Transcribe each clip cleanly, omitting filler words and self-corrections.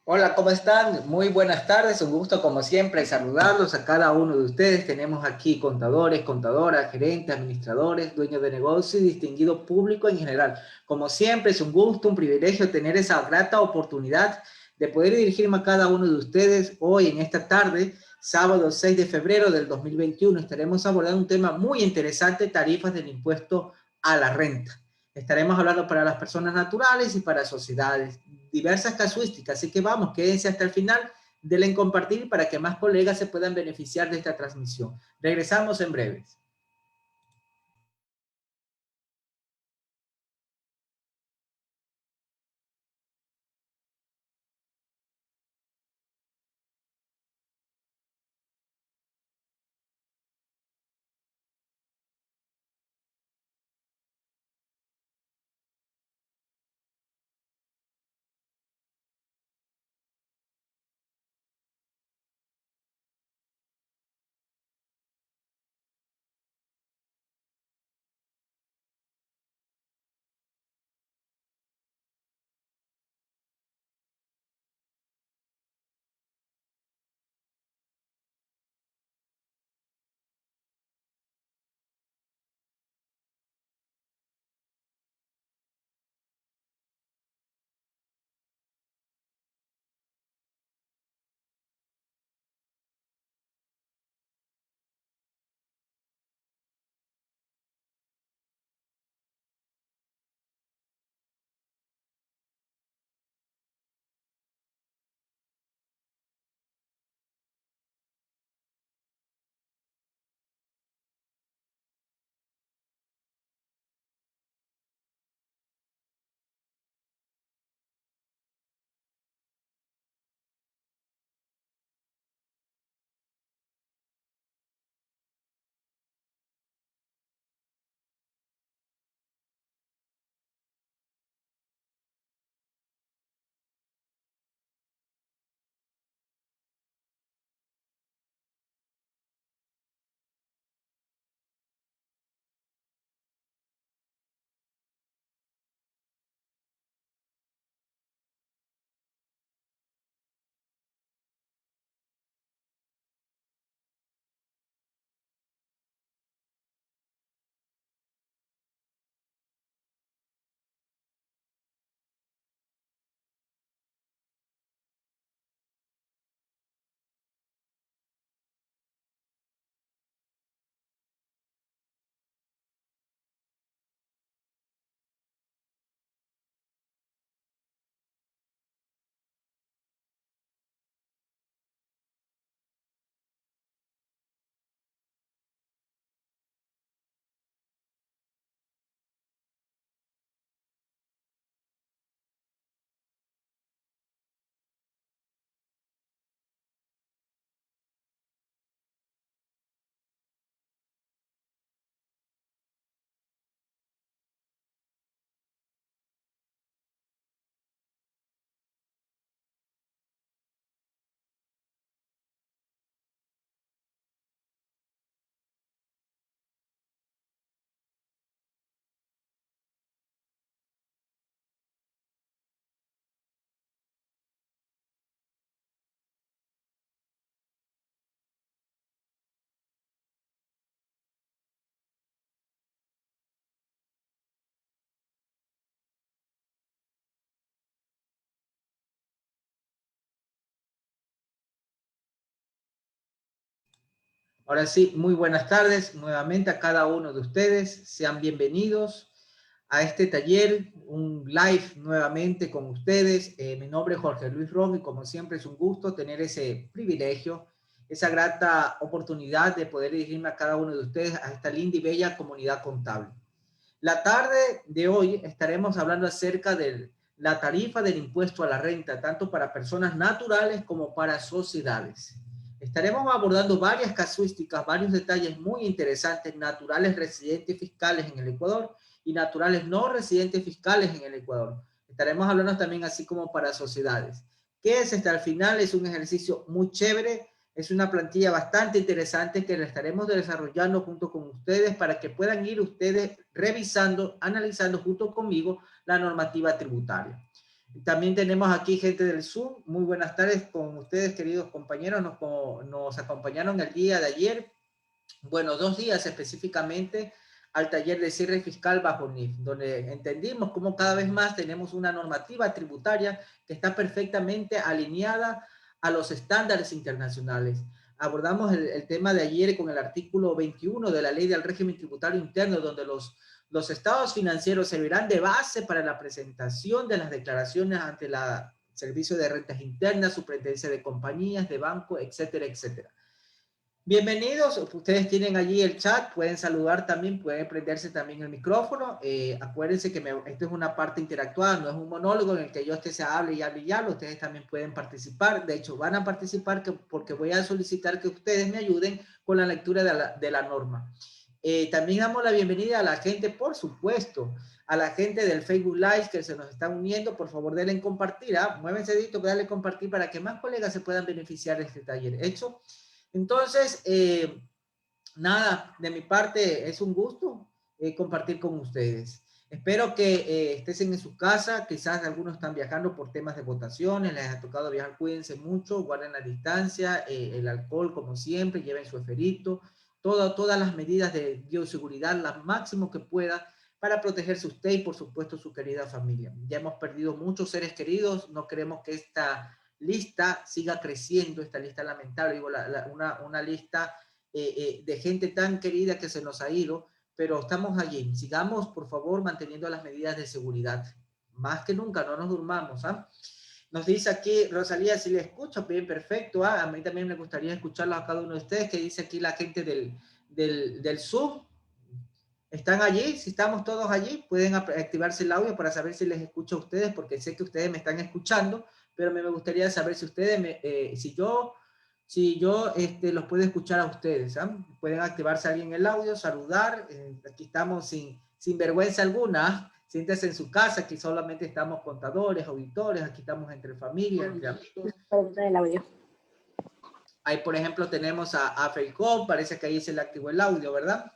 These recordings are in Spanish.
Hola, ¿cómo están? Muy buenas tardes, un gusto como siempre saludarlos a cada uno de ustedes. Tenemos aquí contadores, contadoras, gerentes, administradores, dueños de negocio y distinguido público en general. Como siempre es un gusto, un privilegio tener esa grata oportunidad de poder dirigirme a cada uno de ustedes hoy en esta tarde, sábado 6 de febrero del 2021. Estaremos abordando un tema muy interesante, tarifas del impuesto a la renta. Estaremos hablando para las personas naturales y para sociedades, diversas casuísticas. Así que vamos, quédense hasta el final, denle en compartir para que más colegas se puedan beneficiar de esta transmisión. Regresamos en breves. Ahora sí, muy buenas tardes nuevamente a cada uno de ustedes. Sean bienvenidos a este taller, un live nuevamente con ustedes. Mi nombre es Jorge Luis Rojo y como siempre es un gusto tener ese privilegio, esa grata oportunidad de poder dirigirme a cada uno de ustedes a esta linda y bella comunidad contable. La tarde de hoy estaremos hablando acerca de la tarifa del impuesto a la renta, tanto para personas naturales como para sociedades. Estaremos abordando varias casuísticas, varios detalles muy interesantes, naturales residentes fiscales en el Ecuador y naturales no residentes fiscales en el Ecuador. Estaremos hablando también así como para sociedades. ¿Qué es este? Al final es un ejercicio muy chévere, es una plantilla bastante interesante que la estaremos desarrollando junto con ustedes para que puedan ir ustedes revisando, analizando junto conmigo la normativa tributaria. También tenemos aquí gente del Zoom. Muy buenas tardes con ustedes, queridos compañeros. Nos acompañaron el día de ayer, bueno, 2 días específicamente, al taller de cierre fiscal bajo NIF, donde entendimos cómo cada vez más tenemos una normativa tributaria que está perfectamente alineada a los estándares internacionales. Abordamos el tema de ayer con el artículo 21 de la Ley del Régimen Tributario Interno, donde los estados financieros servirán de base para la presentación de las declaraciones ante el Servicio de Rentas Internas, Superintendencia de Compañías, de Banco, etcétera, etcétera. Bienvenidos, ustedes tienen allí el chat, pueden saludar también, pueden prenderse también el micrófono. Acuérdense que esto es una parte interactuada, no es un monólogo en el que yo se hable y hable y hable, ustedes también pueden participar. De hecho, van a participar porque voy a solicitar que ustedes me ayuden con la lectura de la norma. También damos la bienvenida a la gente, por supuesto, a la gente del Facebook Live que se nos está uniendo. Por favor, denle en compartir, muévense dedito, dale compartir para que más colegas se puedan beneficiar de este taller. ¿Hecho? Entonces, nada, de mi parte es un gusto compartir con ustedes. Espero que estés en su casa, quizás algunos están viajando por temas de votaciones, les ha tocado viajar, cuídense mucho, guarden la distancia, el alcohol como siempre, lleven su esferito, todas las medidas de bioseguridad, las máximo que pueda para protegerse usted y por supuesto su querida familia. Ya hemos perdido muchos seres queridos, no queremos que esta lista siga creciendo, esta lista lamentable, digo, una lista de gente tan querida que se nos ha ido, pero estamos allí. Sigamos, por favor, manteniendo las medidas de seguridad. Más que nunca, no nos durmamos. Nos dice aquí Rosalía, si le escucho, bien, perfecto. A mí también me gustaría escucharlo a cada uno de ustedes, que dice aquí la gente del Zoom. ¿Están allí? Si estamos todos allí, pueden activarse el audio para saber si les escucho a ustedes, porque sé que ustedes me están escuchando, pero me gustaría saber si ustedes, si yo los puedo escuchar a ustedes. Pueden activarse alguien el audio, saludar. Aquí estamos sin vergüenza alguna. Siéntese en su casa, aquí solamente estamos contadores, auditores, aquí estamos entre familia, entre amigos. El audio. Ahí, por ejemplo, tenemos a Feicó, parece que ahí se le activó el audio, ¿verdad?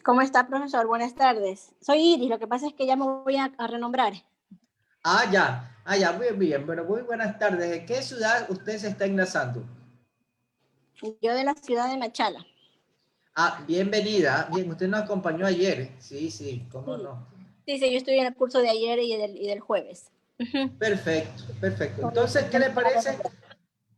¿Cómo está, profesor? Buenas tardes. Soy Iris, lo que pasa es que ya me voy a renombrar. Ya, muy bien, pero muy buenas tardes. ¿De qué ciudad usted se está enlazando? Yo de la ciudad de Machala. Bienvenida. Bien, usted nos acompañó ayer. Sí, cómo Sí, no. sí, yo estoy en el curso de ayer y del jueves. Perfecto. Entonces, ¿qué le parece?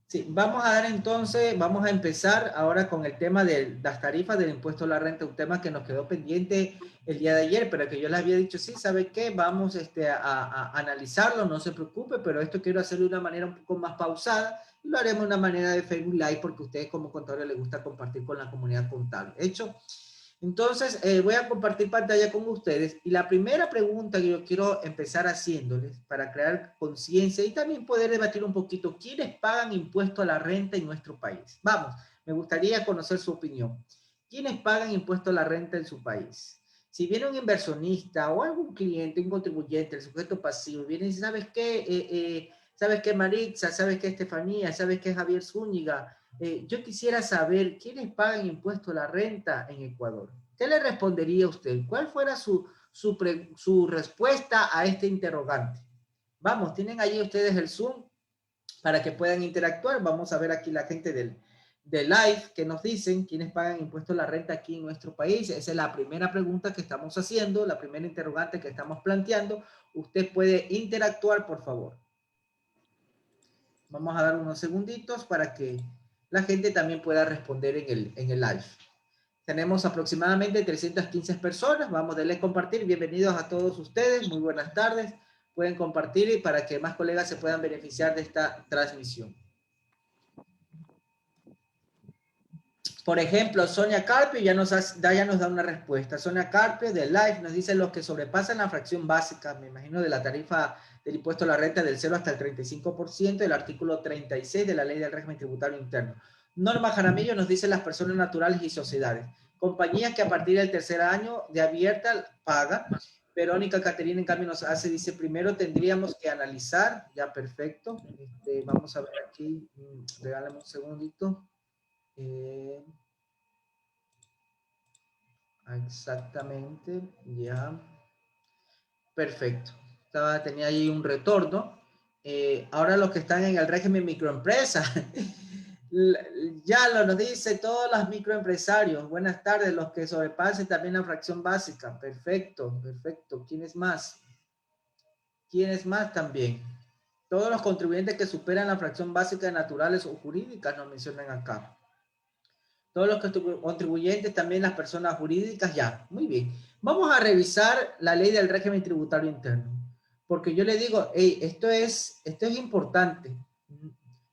Sí, vamos a empezar ahora con el tema de las tarifas del impuesto a la renta, un tema que nos quedó pendiente el día de ayer, pero que yo les había dicho, sí, ¿sabe qué? Vamos a analizarlo, no se preocupe, pero esto quiero hacerlo de una manera un poco más pausada y lo haremos de una manera de Facebook Live porque a ustedes como contadores les gusta compartir con la comunidad contable. ¿Hecho? Entonces, voy a compartir pantalla con ustedes y la primera pregunta que yo quiero empezar haciéndoles para crear conciencia y también poder debatir un poquito, ¿quiénes pagan impuesto a la renta en nuestro país? Vamos, me gustaría conocer su opinión. ¿Quiénes pagan impuesto a la renta en su país? Si viene un inversionista o algún cliente, un contribuyente, el sujeto pasivo, viene y dice, ¿sabes qué? ¿Sabes qué, Maritza? ¿Sabes qué, Estefanía? ¿Sabes qué, Javier Zúñiga? Yo quisiera saber quiénes pagan impuesto a la renta en Ecuador. ¿Qué le respondería usted? ¿Cuál fuera su respuesta a este interrogante? Vamos, tienen allí ustedes el Zoom para que puedan interactuar. Vamos a ver aquí la gente del live que nos dicen quiénes pagan impuesto a la renta aquí en nuestro país. Esa es la primera pregunta que estamos haciendo, la primera interrogante que estamos planteando. Usted puede interactuar, por favor. Vamos a dar unos segunditos para que la gente también pueda responder en el live. Tenemos aproximadamente 315 personas. Vamos a darle a compartir. Bienvenidos a todos ustedes. Muy buenas tardes. Pueden compartir para que más colegas se puedan beneficiar de esta transmisión. Por ejemplo, Sonia Carpio ya nos da una respuesta. Sonia Carpio de Live nos dice los que sobrepasan la fracción básica, me imagino de la tarifa del impuesto a la renta del 0 hasta el 35% del artículo 36 de la Ley del Régimen Tributario Interno. Norma Jaramillo nos dice las personas naturales y sociedades. Compañías que a partir del tercer año de abierta pagan. Verónica Caterina en cambio nos dice, primero tendríamos que analizar, ya perfecto. Vamos a ver aquí, regálame un segundito. Exactamente, ya. Perfecto. tenía ahí un retorno. Ahora los que están en el régimen microempresa, ya nos dice todos los microempresarios. Buenas tardes, los que sobrepasen también la fracción básica. Perfecto, perfecto. ¿Quién es más? ¿Quién es más también? Todos los contribuyentes que superan la fracción básica de naturales o jurídicas nos mencionan acá. Todos los contribuyentes, también las personas jurídicas, ya. Muy bien. Vamos a revisar la ley del régimen tributario interno. Porque yo le digo, hey, esto es importante.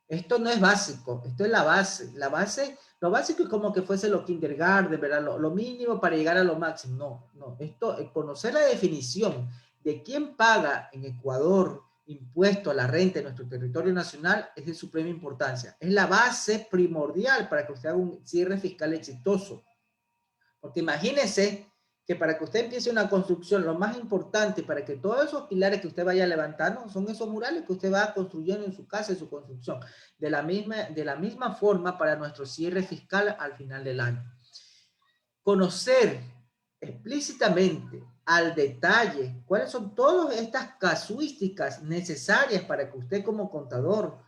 Esto no es básico, esto es la base. La base, lo básico es como que fuese lo kindergarten, ¿verdad? Lo mínimo para llegar a lo máximo. No, no. Esto, conocer la definición de quién paga en Ecuador impuesto a la renta en nuestro territorio nacional es de suprema importancia. Es la base primordial para que usted haga un cierre fiscal exitoso. Porque imagínese que para que usted empiece una construcción, lo más importante para que todos esos pilares que usted vaya levantando son esos murales que usted va construyendo en su casa, en su construcción. De la misma forma para nuestro cierre fiscal al final del año. Conocer explícitamente al detalle cuáles son todas estas casuísticas necesarias para que usted como contador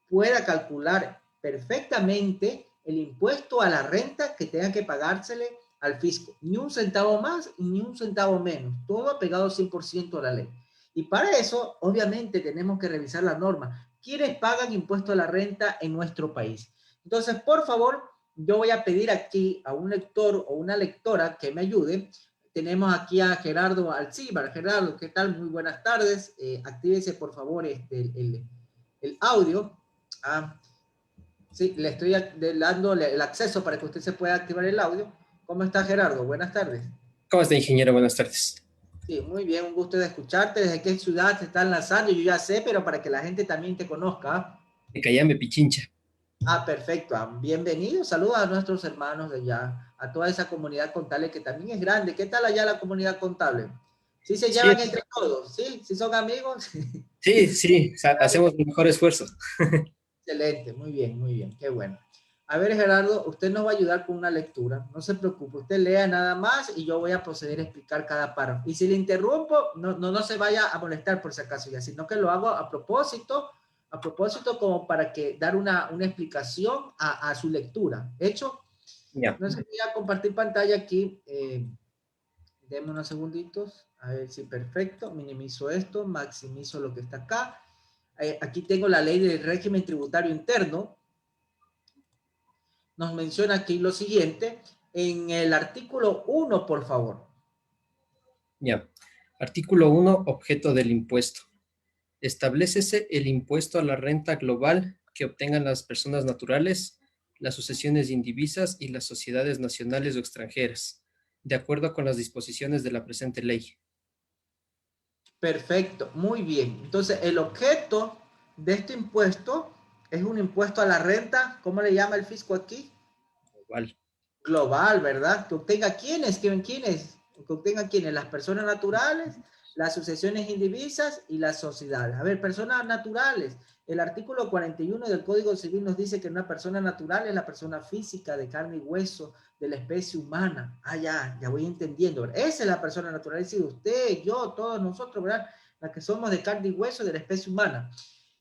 pueda calcular perfectamente el impuesto a la renta que tenga que pagársele al fisco. Ni un centavo más ni un centavo menos. Todo apegado 100% a la ley. Y para eso, obviamente, tenemos que revisar la norma. ¿Quiénes pagan impuesto a la renta en nuestro país? Entonces, por favor, yo voy a pedir aquí a un lector o una lectora que me ayude. Tenemos aquí a Gerardo Alcíbar. Gerardo, ¿qué tal? Muy buenas tardes. Actívese, por favor, el audio. Sí, le estoy dando el acceso para que usted se pueda activar el audio. ¿Cómo está, Gerardo? Buenas tardes. ¿Cómo está, ingeniero? Buenas tardes. Sí, muy bien, un gusto de escucharte. ¿Desde qué ciudad te están lanzando? Yo ya sé, pero para que la gente también te conozca. De Cayambe, Pichincha. Perfecto. Bienvenidos. Saludos a nuestros hermanos de allá, a toda esa comunidad contable que también es grande. ¿Qué tal allá la comunidad contable? ¿Sí se llevan entre todos? ¿Sí? ¿Sí son amigos? Sí, hacemos el mejor esfuerzo. Excelente, muy bien, qué bueno. A ver, Gerardo, usted nos va a ayudar con una lectura. No se preocupe, usted lea nada más y yo voy a proceder a explicar cada párrafo. Y si le interrumpo, no se vaya a molestar por si acaso ya, sino que lo hago a propósito como para que dar una explicación a su lectura. ¿Hecho? Ya. Entonces voy a compartir pantalla aquí. Denme unos segunditos. A ver si perfecto. Minimizo esto, maximizo lo que está acá. Aquí tengo la ley del régimen tributario interno. Nos menciona aquí lo siguiente. En el artículo 1, por favor. Ya. Artículo 1, objeto del impuesto. Establécese el impuesto a la renta global que obtengan las personas naturales, las sucesiones indivisas y las sociedades nacionales o extranjeras, de acuerdo con las disposiciones de la presente ley. Perfecto, muy bien. Entonces, el objeto de este impuesto es un impuesto a la renta. ¿Cómo le llama el fisco aquí? Global. Global, ¿verdad? Que obtenga quiénes, que obtenga quiénes, las personas naturales, las sucesiones indivisas y las sociedades. A ver, personas naturales. El artículo 41 del Código Civil nos dice que una persona natural es la persona física de carne y hueso de la especie humana. Ya voy entendiendo. Esa es la persona natural. Es decir, usted, yo, todos nosotros, ¿verdad? Las que somos de carne y hueso de la especie humana.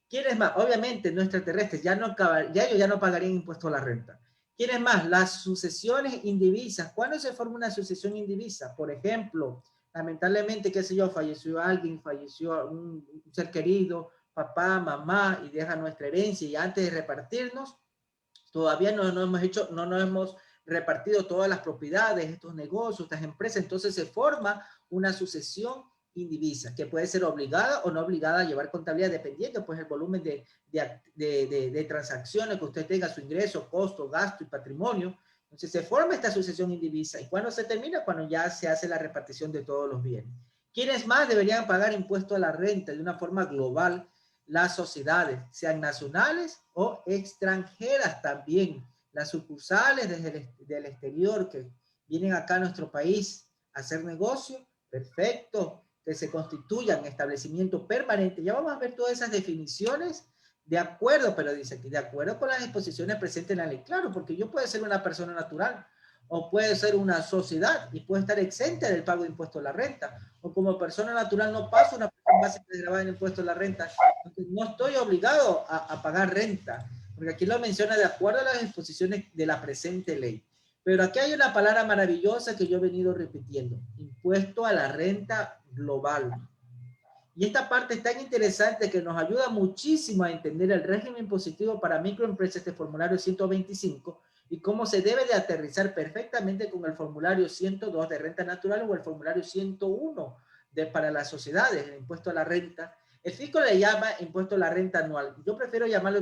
¿Quiénes más? Obviamente, no extraterrestres. Ellos ya no pagarían impuesto a la renta. ¿Quiénes más? Las sucesiones indivisas. ¿Cuándo se forma una sucesión indivisa? Por ejemplo, lamentablemente, qué sé yo, falleció alguien, falleció un ser querido, papá, mamá, y deja nuestra herencia, y antes de repartirnos, todavía no nos hemos repartido todas las propiedades, estos negocios, estas empresas, entonces se forma una sucesión indivisa, que puede ser obligada o no obligada a llevar contabilidad, dependiendo pues el volumen de transacciones que usted tenga, su ingreso, costo, gasto y patrimonio. Entonces se forma esta sucesión indivisa. ¿Y cuándo se termina? Cuando ya se hace la repartición de todos los bienes. ¿Quiénes más deberían pagar impuesto a la renta de una forma global? Las sociedades, sean nacionales o extranjeras también. Las sucursales del exterior que vienen acá a nuestro país a hacer negocio, perfecto, que se constituyan establecimiento permanente. Ya vamos a ver todas esas definiciones de acuerdo, pero dice aquí, de acuerdo con las disposiciones presentes en la ley. Claro, porque yo puedo ser una persona natural o puede ser una sociedad y puede estar exenta del pago de impuesto a la renta. O como persona natural no paso una persona va a ser desgravada en el impuesto a la renta. Entonces, no estoy obligado a pagar renta, porque aquí lo menciona de acuerdo a las disposiciones de la presente ley. Pero aquí hay una palabra maravillosa que yo he venido repitiendo, impuesto a la renta global. Y esta parte es tan interesante que nos ayuda muchísimo a entender el régimen impositivo para microempresas, este formulario 125, y cómo se debe de aterrizar perfectamente con el formulario 102 de renta natural o el formulario 101 para las sociedades, el impuesto a la renta. El fisco le llama impuesto a la renta anual. Yo prefiero llamarlo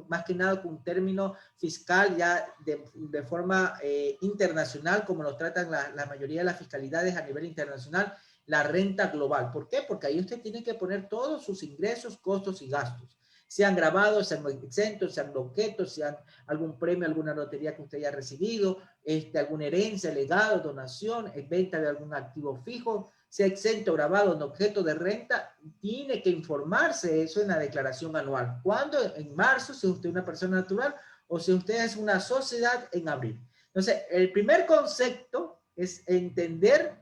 más que nada con un término fiscal ya de forma internacional, como lo tratan la mayoría de las fiscalidades a nivel internacional, la renta global. ¿Por qué? Porque ahí usted tiene que poner todos sus ingresos, costos y gastos. Sean grabados, sean exentos, sean objetos, sean algún premio, alguna lotería que usted haya recibido, alguna herencia, legado, donación, venta de algún activo fijo, sea exento, grabado en objeto de renta, tiene que informarse eso en la declaración anual. ¿Cuándo? En marzo, si usted es una persona natural, o si usted es una sociedad, en abril. Entonces, el primer concepto es entender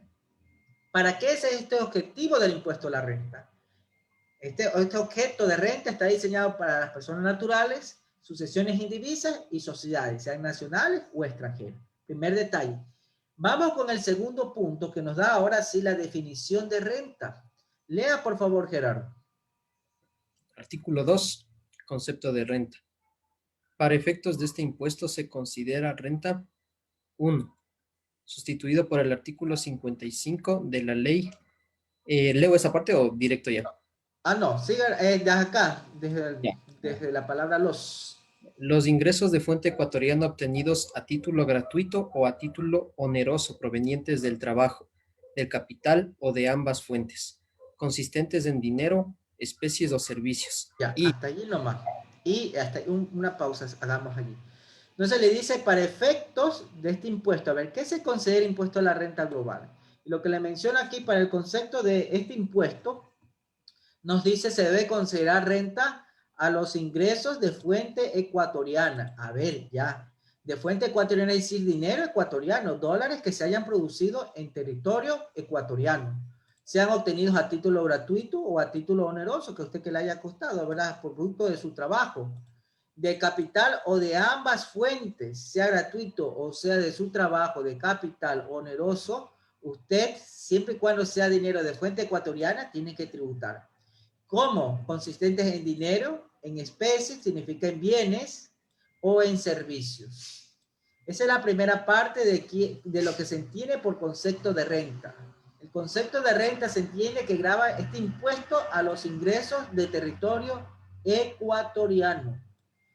¿para qué es este objetivo del impuesto a la renta? Este objeto de renta está diseñado para las personas naturales, sucesiones indivisas y sociedades, sean nacionales o extranjeras. Primer detalle. Vamos con el segundo punto que nos da ahora sí la definición de renta. Lea, por favor, Gerardo. Artículo 2. Concepto de renta. Para efectos de este impuesto se considera renta 1. Sustituido por el artículo 55 de la ley. ¿Leo esa parte o directo ya? No, siga desde acá, Ya. desde la palabra los. Los ingresos de fuente ecuatoriana obtenidos a título gratuito o a título oneroso provenientes del trabajo, del capital o de ambas fuentes, consistentes en dinero, especies o servicios. Ya, Y hasta allí nomás. Y hasta una pausa hagamos allí. Entonces le dice, para efectos de este impuesto, a ver, ¿qué se considera impuesto a la renta global? Y lo que le menciona aquí para el concepto de este impuesto, nos dice se debe considerar renta a los ingresos de fuente ecuatoriana. A ver, ya. De fuente ecuatoriana, es decir, dinero ecuatoriano, dólares que se hayan producido en territorio ecuatoriano, sean obtenidos a título gratuito o a título oneroso, que a usted que le haya costado, ¿verdad? Por producto de su trabajo. De capital o de ambas fuentes, sea gratuito o sea de su trabajo, de capital oneroso, usted, siempre y cuando sea dinero de fuente ecuatoriana, tiene que tributar. ¿Cómo? Consistentes en dinero, en especies, significa en bienes o en servicios. Esa es la primera parte de lo que se entiende por concepto de renta. El concepto de renta se entiende que grava este impuesto a los ingresos de territorio ecuatoriano.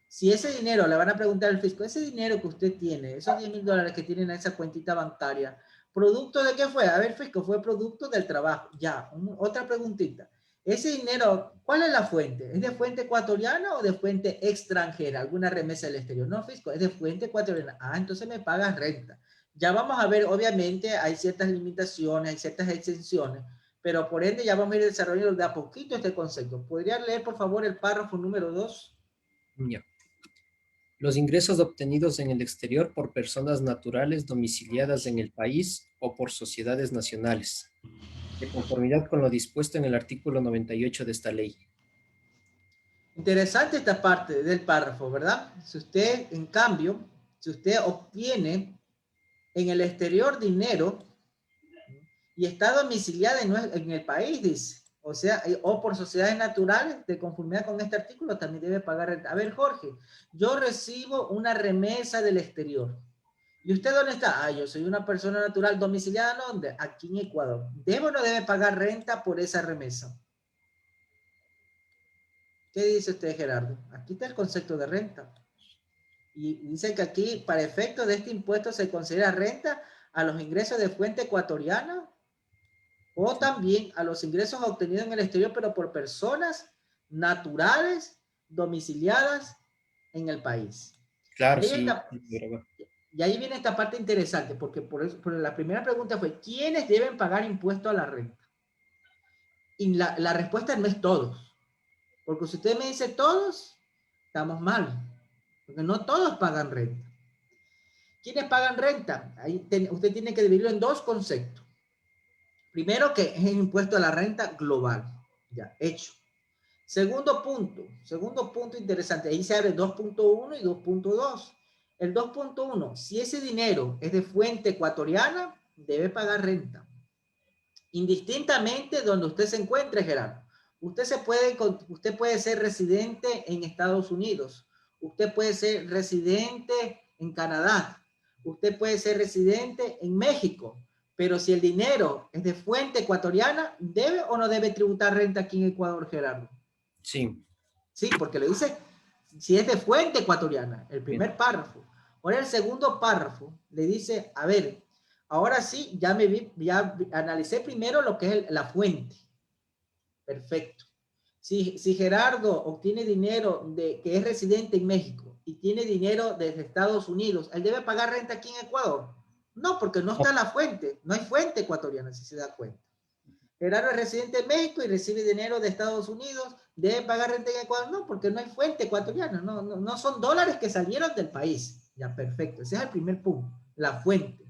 Si ese dinero, le van a preguntar al fisco, ese dinero que usted tiene, esos $10,000 que tienen en esa cuentita bancaria, ¿producto de qué fue? A ver, fisco, fue producto del trabajo. Ya, otra preguntita. Ese dinero, ¿cuál es la fuente? ¿Es de fuente ecuatoriana o de fuente extranjera? ¿Alguna remesa del exterior? No, fisco, es de fuente ecuatoriana. Entonces me pagas renta. Ya vamos a ver, obviamente, hay ciertas limitaciones, hay ciertas exenciones, pero por ende ya vamos a ir desarrollando de a poquito este concepto. ¿Podría leer, por favor, el párrafo número 2? ya. Los ingresos obtenidos en el exterior por personas naturales domiciliadas en el país o por sociedades nacionales, de conformidad con lo dispuesto en el artículo 98 de esta ley. Interesante esta parte del párrafo, ¿verdad? Si usted, en cambio, si usted obtiene en el exterior dinero y está domiciliada en el país, dice, o sea, o por sociedades naturales, de conformidad con este artículo, también debe pagar renta. A ver, Jorge, yo recibo una remesa del exterior. ¿Y usted dónde está? Yo soy una persona natural domiciliada, ¿dónde? Aquí en Ecuador. ¿Debe o no debe pagar renta por esa remesa? ¿Qué dice usted, Gerardo? Aquí está el concepto de renta. Y dice que aquí, para efecto de este impuesto, se considera renta a los ingresos de fuente ecuatoriana o también a los ingresos obtenidos en el exterior, pero por personas naturales domiciliadas en el país. Claro, Y ahí, sí. y ahí viene esta parte interesante, porque por la primera pregunta fue, ¿quiénes deben pagar impuesto a la renta? Y la respuesta no es todos. Porque si usted me dice todos, estamos mal. Porque no todos pagan renta. ¿Quiénes pagan renta? Ahí usted tiene que dividirlo en dos conceptos. Primero, que es el impuesto a la renta global. Ya, hecho. Segundo punto interesante. Ahí se abre 2.1 y 2.2. El 2.1, si ese dinero es de fuente ecuatoriana, debe pagar renta. Indistintamente donde usted se encuentre, Gerardo. Usted puede ser residente en Estados Unidos. Usted puede ser residente en Canadá. Usted puede ser residente en México. Pero si el dinero es de fuente ecuatoriana, ¿debe o no debe tributar renta aquí en Ecuador, Gerardo? Sí. Sí, porque le dice si es de fuente ecuatoriana, el primer párrafo. Ahora el segundo párrafo le dice, a ver, ahora sí, ya analicé primero lo que es la fuente. Perfecto. Si Gerardo obtiene dinero que es residente en México y tiene dinero desde Estados Unidos, ¿él debe pagar renta aquí en Ecuador? No, porque no está la fuente. No hay fuente ecuatoriana, si se da cuenta. Gerardo es residente en México y recibe dinero de Estados Unidos, ¿debe pagar renta en Ecuador? No, porque no hay fuente ecuatoriana, no son dólares que salieron del país. Ya, perfecto. Ese es el primer punto, la fuente.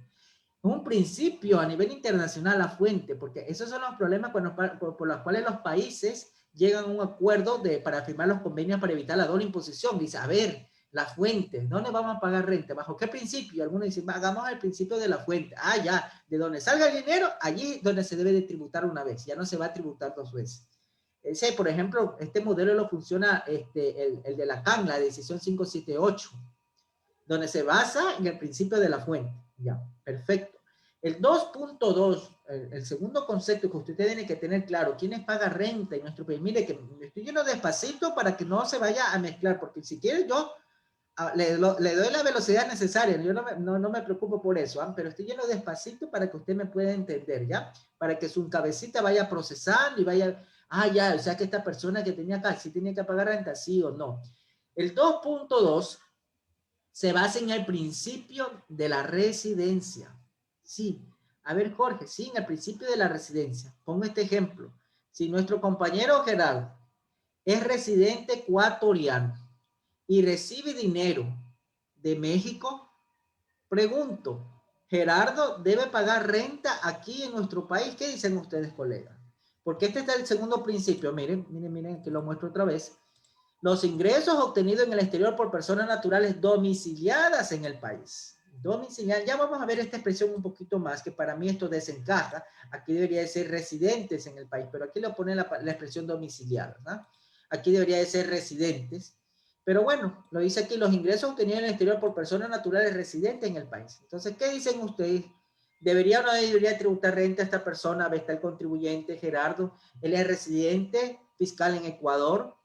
Un principio a nivel internacional, la fuente, porque esos son los problemas por los cuales los países llegan a un acuerdo para firmar los convenios para evitar la doble imposición. Dice, a ver, la fuente, ¿dónde vamos a pagar renta? ¿Bajo qué principio? Algunos dicen, hagamos el principio de la fuente. Ah, ya, de donde salga el dinero, allí donde se debe de tributar una vez, ya no se va a tributar dos veces. Ese, por ejemplo, este modelo lo funciona el de la CAN, la decisión 578, donde se basa en el principio de la fuente. Ya, perfecto. El 2.2, el segundo concepto que usted tiene que tener claro, ¿quiénes pagan renta en nuestro país? Mire que me estoy yendo despacito para que no se vaya a mezclar, porque si quiere yo le doy la velocidad necesaria, yo no me preocupo por eso, pero estoy yendo despacito para que usted me pueda entender, ¿ya? Para que su cabecita vaya procesando y vaya, ya, o sea que esta persona que tenía acá, si tiene que pagar renta, sí o no. El 2.2 se basa en el principio de la residencia. Sí. A ver, Jorge, sí, en el principio de la residencia. Pongo este ejemplo. Si nuestro compañero Gerardo es residente ecuatoriano y recibe dinero de México, pregunto, ¿Gerardo debe pagar renta aquí en nuestro país? ¿Qué dicen ustedes, colegas? Porque este está el segundo principio. Miren, que lo muestro otra vez. Los ingresos obtenidos en el exterior por personas naturales domiciliadas en el país. Domiciliadas, ya vamos a ver esta expresión un poquito más, que para mí esto desencaja. Aquí debería de ser residentes en el país, pero aquí lo pone la expresión domiciliadas, ¿no? Aquí debería de ser residentes. Pero bueno, lo dice aquí, los ingresos obtenidos en el exterior por personas naturales residentes en el país. Entonces, ¿qué dicen ustedes? ¿Debería o no debería tributar renta a esta persona? Ve, está el contribuyente, Gerardo. Él es residente fiscal en Ecuador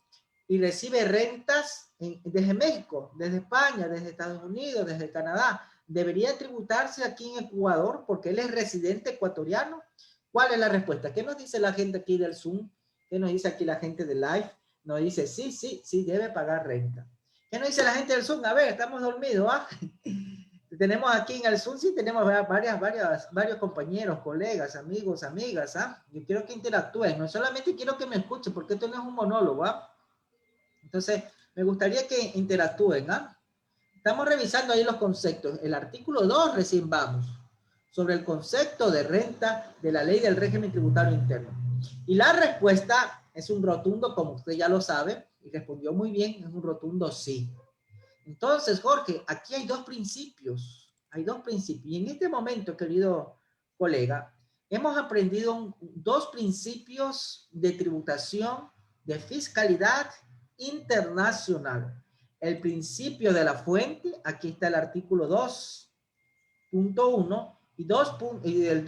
y recibe rentas desde México, desde España, desde Estados Unidos, desde Canadá. ¿Debería tributarse aquí en Ecuador porque él es residente ecuatoriano? ¿Cuál es la respuesta? ¿Qué nos dice la gente aquí del Zoom? ¿Qué nos dice aquí la gente de Live? Nos dice, sí, debe pagar renta. ¿Qué nos dice la gente del Zoom? A ver, estamos dormidos, ¿ah? Tenemos aquí en el Zoom, sí, tenemos varios compañeros, colegas, amigos, amigas, ¿ah? Yo quiero que interactúen, no solamente quiero que me escuchen, porque esto no es un monólogo, ¿ah? Entonces, me gustaría que interactúen, ¿ah? Estamos revisando ahí los conceptos. El artículo 2 recién vamos, sobre el concepto de renta de la ley del régimen tributario interno. Y la respuesta es un rotundo, como usted ya lo sabe, y respondió muy bien, es un rotundo sí. Entonces, Jorge, aquí hay dos principios. Hay dos principios. Y en este momento, querido colega, hemos aprendido dos principios de tributación, de fiscalidad internacional. El principio de la fuente, aquí está el artículo 2.1 y el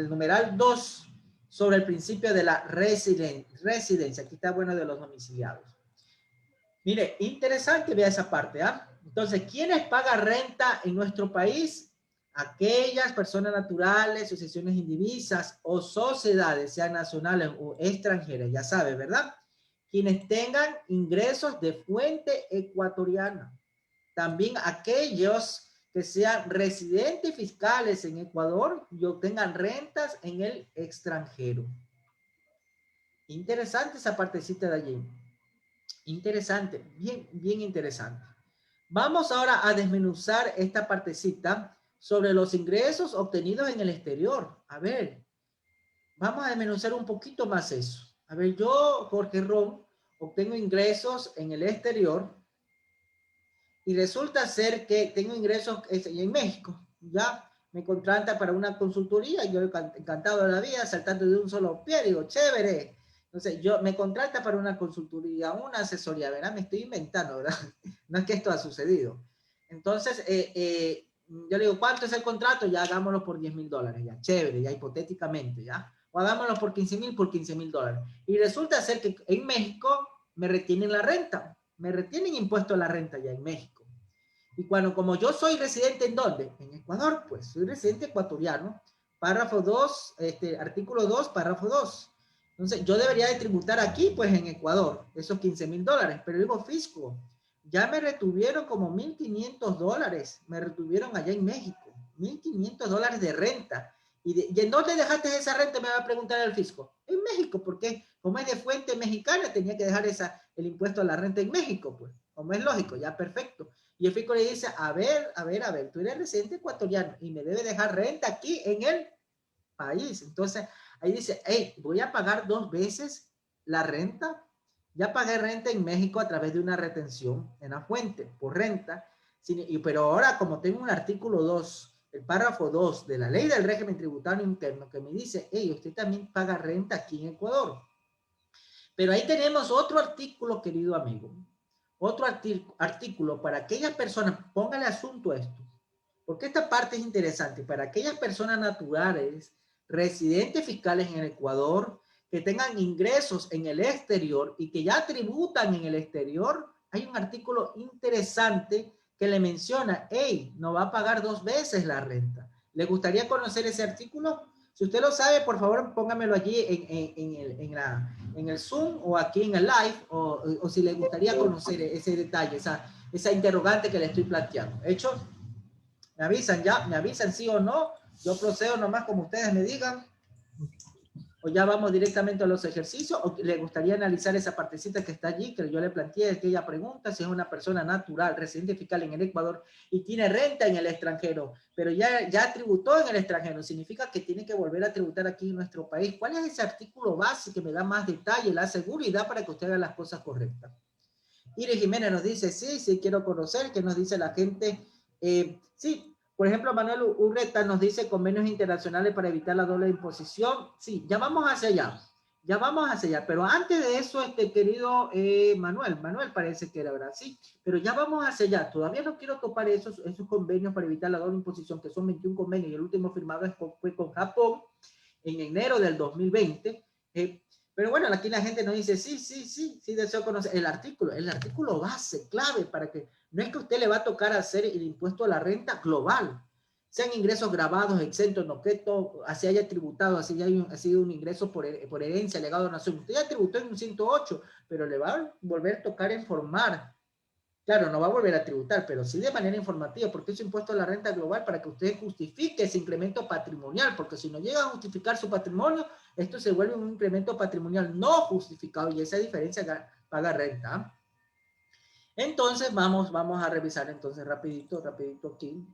numeral 2 sobre el principio de la residencia. Aquí está bueno de los domiciliados. Mire, interesante, vea esa parte, ¿ah? Entonces, ¿quiénes pagan renta en nuestro país? Aquellas personas naturales, sucesiones indivisas o sociedades, sean nacionales o extranjeras, ya sabe, ¿verdad? Quienes tengan ingresos de fuente ecuatoriana. También aquellos que sean residentes fiscales en Ecuador y obtengan rentas en el extranjero. Interesante esa partecita de allí. Interesante, bien interesante. Vamos ahora a desmenuzar esta partecita sobre los ingresos obtenidos en el exterior. A ver, vamos a desmenuzar un poquito más eso. A ver, yo, Jorge Ron, obtengo ingresos en el exterior y resulta ser que tengo ingresos en México. Ya me contrata para una consultoría, yo encantado de la vida, saltando de un solo pie, digo, chévere. Entonces, me contrata para una consultoría, una asesoría, ¿verdad? Me estoy inventando, ¿verdad? No es que esto ha sucedido. Entonces, yo le digo, ¿cuánto es el contrato? Ya hagámoslo por $10,000, ya, chévere, ya hipotéticamente, ya. O hagámoslo por 15,000, por $15,000. Y resulta ser que en México me retienen la renta, me retienen impuesto a la renta ya en México. Y cuando, como yo soy residente, ¿en dónde? En Ecuador, pues, soy residente ecuatoriano. Párrafo 2, artículo 2, párrafo 2. Entonces, yo debería de tributar aquí, pues, en Ecuador, esos $15,000. Pero digo, fisco, ya me retuvieron como $1,500, me retuvieron allá en México, $1,500 de renta. ¿Y en dónde dejaste esa renta? Me va a preguntar el fisco. En México, porque como es de fuente mexicana, tenía que dejar el impuesto a la renta en México, pues, como es lógico, ya perfecto. Y el fisco le dice, a ver, tú eres residente ecuatoriano y me debe dejar renta aquí en el país. Entonces, ahí dice, hey, voy a pagar 2 veces la renta. Ya pagué renta en México a través de una retención en la fuente por renta, pero ahora como tengo un artículo 2, el párrafo 2 de la ley del régimen tributario interno que me dice, hey, usted también paga renta aquí en Ecuador. Pero ahí tenemos otro artículo, querido amigo, otro artículo para aquellas personas, póngale asunto a esto, porque esta parte es interesante, para aquellas personas naturales, residentes fiscales en el Ecuador, que tengan ingresos en el exterior y que ya tributan en el exterior, hay un artículo interesante que le menciona, hey, no va a pagar 2 veces la renta. ¿Le gustaría conocer ese artículo? Si usted lo sabe, por favor, póngamelo allí en el Zoom o aquí en el live, o si le gustaría conocer ese detalle, esa interrogante que le estoy planteando. ¿Hecho? ¿Me avisan ya? ¿Me avisan sí o no? Yo procedo nomás como ustedes me digan. O ya vamos directamente a los ejercicios. ¿O le gustaría analizar esa partecita que está allí, que yo le planteé, aquella pregunta, si es una persona natural, residente fiscal en el Ecuador y tiene renta en el extranjero, pero ya tributó en el extranjero, significa que tiene que volver a tributar aquí en nuestro país? ¿Cuál es ese artículo base que me da más detalle, la seguridad para que usted haga las cosas correctas? Iris Jiménez nos dice, sí, quiero conocer. ¿Qué nos dice la gente? Sí, por ejemplo, Manuel Urreta nos dice convenios internacionales para evitar la doble imposición. Sí, ya vamos hacia allá, pero antes de eso, querido Manuel parece que era, ¿verdad? Sí, pero ya vamos hacia allá. Todavía no quiero topar esos convenios para evitar la doble imposición, que son 21 convenios, y el último firmado fue con Japón en enero del 2020. Pero bueno, aquí la gente nos dice, sí, deseo conocer el artículo base, clave, para que, no es que usted le va a tocar hacer el impuesto a la renta global, sean ingresos grabados, exentos, no que todo, así haya tributado, así haya sido un ingreso por herencia, legado a nación. Usted ya tributó en un 108, pero le va a volver a tocar informar. Claro, no va a volver a tributar, pero sí de manera informativa, porque es impuesto a la renta global para que usted justifique ese incremento patrimonial, porque si no llega a justificar su patrimonio, esto se vuelve un incremento patrimonial no justificado y esa diferencia paga renta. Entonces, vamos a revisar entonces rapidito aquí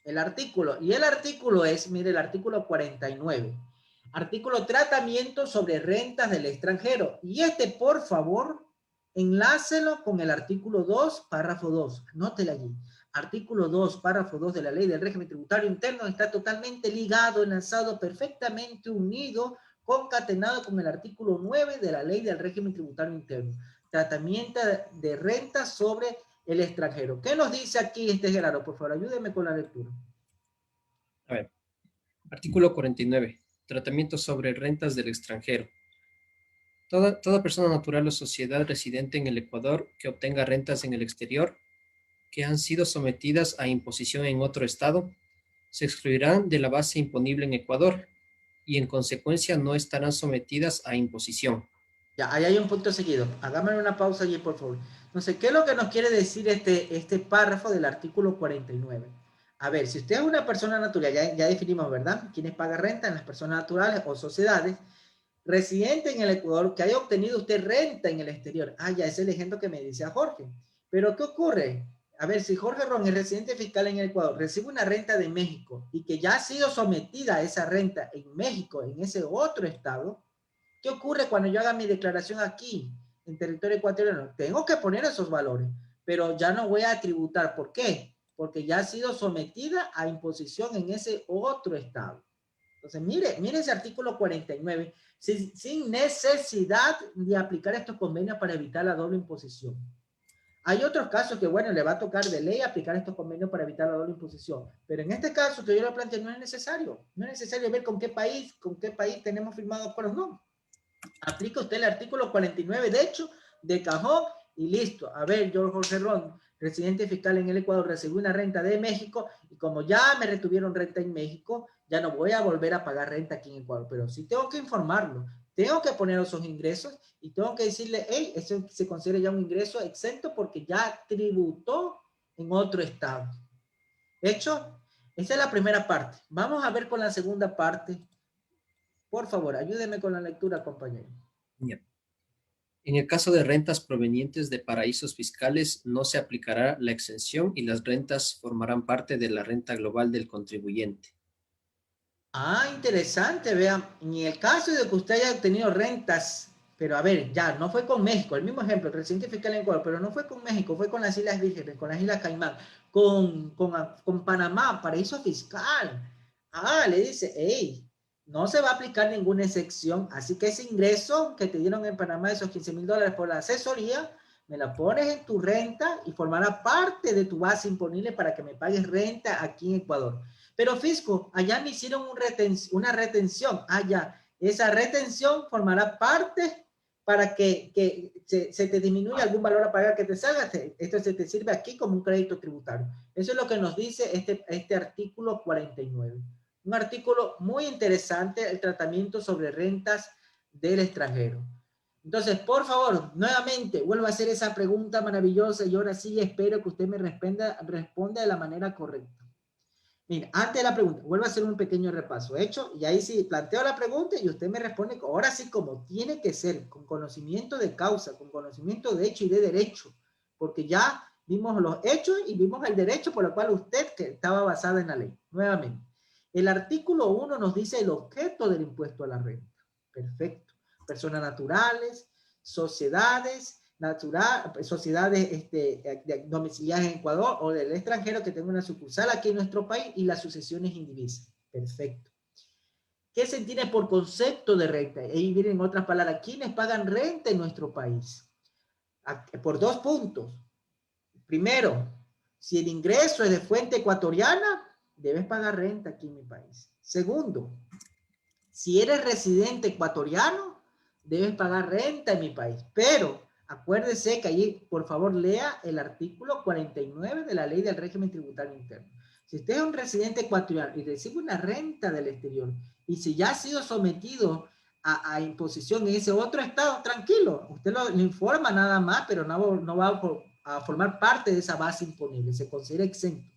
el artículo. Y el artículo es, mire, el artículo 49. Artículo tratamiento sobre rentas del extranjero. Y por favor, enlácelo con el artículo 2, párrafo 2. Anótelo allí. Artículo 2, párrafo 2 de la Ley del Régimen Tributario Interno está totalmente ligado, enlazado, perfectamente unido, concatenado con el artículo 9 de la Ley del Régimen Tributario Interno. Tratamiento de rentas sobre el extranjero. ¿Qué nos dice aquí Gerardo? Por favor, ayúdeme con la lectura. A ver, artículo 49. Tratamiento sobre rentas del extranjero. Toda persona natural o sociedad residente en el Ecuador que obtenga rentas en el exterior que han sido sometidas a imposición en otro estado se excluirán de la base imponible en Ecuador y en consecuencia no estarán sometidas a imposición. Ya, ahí hay un punto seguido. Hágame una pausa allí, por favor. Entonces, ¿qué es lo que nos quiere decir este párrafo del artículo 49? A ver, si usted es una persona natural, ya definimos, ¿verdad? ¿Quiénes pagan renta? En las personas naturales o sociedades. Residente en el Ecuador, que haya obtenido usted renta en el exterior. Ah, ya es el ejemplo que me dice a Jorge. Pero, ¿qué ocurre? A ver, si Jorge Ron es residente fiscal en el Ecuador, recibe una renta de México y que ya ha sido sometida a esa renta en México, en ese otro estado, ¿Qué ocurre cuando yo haga mi declaración aquí, en territorio ecuatoriano? Tengo que poner esos valores, pero ya no voy a tributar. ¿Por qué? Porque ya ha sido sometida a imposición en ese otro estado. Entonces, mire ese artículo 49, sin necesidad de aplicar estos convenios para evitar la doble imposición. Hay otros casos que, bueno, le va a tocar de ley aplicar estos convenios para evitar la doble imposición. Pero en este caso que yo lo planteo, no es necesario. No es necesario ver con qué país tenemos firmados acuerdos, no. Aplica usted el artículo 49, de hecho, de cajón y listo. A ver, yo, Jorge Ron, residente fiscal en el Ecuador, recibí una renta de México y como ya me retuvieron renta en México, ya no voy a volver a pagar renta aquí en Ecuador, pero sí tengo que informarlo. Tengo que poner esos ingresos y tengo que decirle, hey, eso se considera ya un ingreso exento porque ya tributó en otro estado. ¿Hecho? Esa es la primera parte. Vamos a ver con la segunda parte. Por favor, ayúdeme con la lectura, compañero. Ya. En el caso de rentas provenientes de paraísos fiscales, no se aplicará la exención y las rentas formarán parte de la renta global del contribuyente. Ah, interesante, vean. En el caso de que usted haya obtenido rentas, pero a ver, ya, no fue con México, el mismo ejemplo, el residente fiscal en Ecuador, pero no fue con México, fue con las Islas Vírgenes, con las Islas Caimán, con Panamá, paraíso fiscal. Ah, le dice, hey, no se va a aplicar ninguna excepción, así que ese ingreso que te dieron en Panamá, esos $15,000 por la asesoría, me la pones en tu renta y formará parte de tu base imponible para que me pagues renta aquí en Ecuador. Pero fisco, allá me hicieron una retención. Allá, esa retención formará parte para que se te disminuya algún valor a pagar que te salga. Esto se te sirve aquí como un crédito tributario. Eso es lo que nos dice este artículo 49. Un artículo muy interesante, el tratamiento sobre rentas del extranjero. Entonces, por favor, nuevamente, vuelvo a hacer esa pregunta maravillosa y ahora sí espero que usted me responda de la manera correcta. Mira, antes de la pregunta, vuelvo a hacer un pequeño repaso hecho y ahí sí planteo la pregunta y usted me responde ahora sí como tiene que ser, con conocimiento de causa, con conocimiento de hecho y de derecho, porque ya vimos los hechos y vimos el derecho por el cual usted que estaba basada en la ley. Nuevamente, el artículo 1 nos dice el objeto del impuesto a la renta. Perfecto. Personas naturales, sociedades, sociedades domiciliadas en Ecuador o del extranjero que tenga una sucursal aquí en nuestro país y las sucesiones indivisas. Perfecto. ¿Qué se entiende por concepto de renta? Ahí vienen otras palabras. ¿Quiénes pagan renta en nuestro país? Por 2 puntos. Primero, si el ingreso es de fuente ecuatoriana, debes pagar renta aquí en mi país. Segundo, si eres residente ecuatoriano, debes pagar renta en mi país. Pero acuérdese que allí, por favor, lea el artículo 49 de la Ley del Régimen Tributario Interno. Si usted es un residente ecuatoriano y recibe una renta del exterior, y si ya ha sido sometido a imposición en ese otro estado, tranquilo, usted lo informa nada más, pero no va a formar parte de esa base imponible, se considera exento.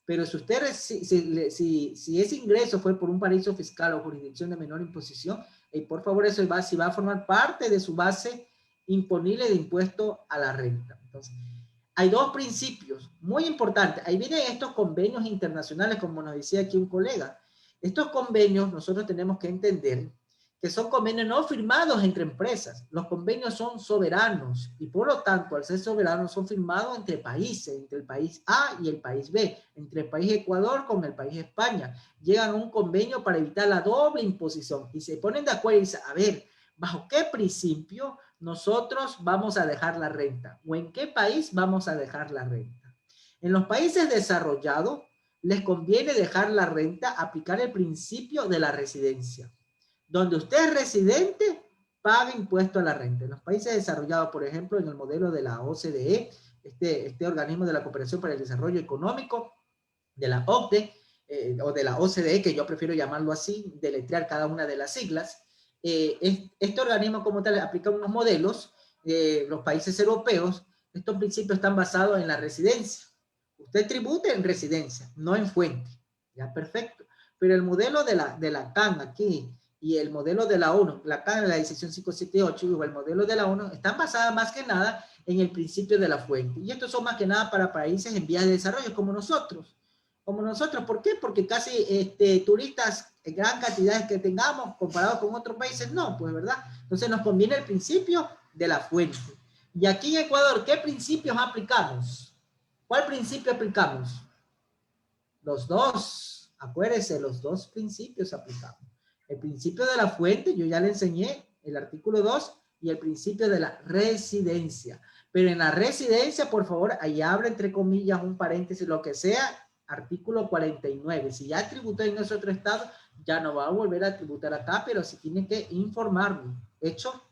Pero si usted, si ese ingreso fue por un paraíso fiscal o jurisdicción de menor imposición, por favor, eso va a formar parte de su base imponible de impuesto a la renta. Entonces, hay 2 principios muy importantes. Ahí vienen estos convenios internacionales, como nos decía aquí un colega. Estos convenios nosotros tenemos que entender que son convenios no firmados entre empresas. Los convenios son soberanos y por lo tanto, al ser soberanos, son firmados entre países, entre el país A y el país B, entre el país Ecuador con el país España. Llegan a un convenio para evitar la doble imposición y se ponen de acuerdo y dicen, a ver, ¿bajo qué principio nosotros vamos a dejar la renta? ¿O en qué país vamos a dejar la renta? En los países desarrollados, les conviene dejar la renta, aplicar el principio de la residencia. Donde usted es residente, paga impuesto a la renta. En los países desarrollados, por ejemplo, en el modelo de la OCDE, este organismo de la cooperación para el desarrollo económico, de la OCDE, o de la OCDE, que yo prefiero llamarlo así, deletrear cada una de las siglas, este organismo como tal aplica unos modelos, los países europeos, estos principios están basados en la residencia. Usted tributa en residencia, no en fuente. Ya, perfecto. Pero el modelo de la CAN aquí, y el modelo de la ONU, la CAN, la decisión 578, o el modelo de la ONU, están basadas más que nada en el principio de la fuente. Y estos son más que nada para países en vías de desarrollo como nosotros. como nosotros. ¿Por qué? Porque casi turistas, en gran cantidad que tengamos, comparado con otros países, no, pues, ¿verdad? Entonces nos conviene el principio de la fuente. Y aquí en Ecuador, ¿qué principios aplicamos? ¿Cuál principio aplicamos? Los dos, acuérdense, los dos principios aplicamos. El principio de la fuente, yo ya le enseñé, el artículo 2, y el principio de la residencia. Pero en la residencia, por favor, ahí abre entre comillas un paréntesis, lo que sea, artículo 49. Si ya tributó en nuestro otro estado, ya no va a volver a tributar acá, pero sí tiene que informarme. ¿Hecho?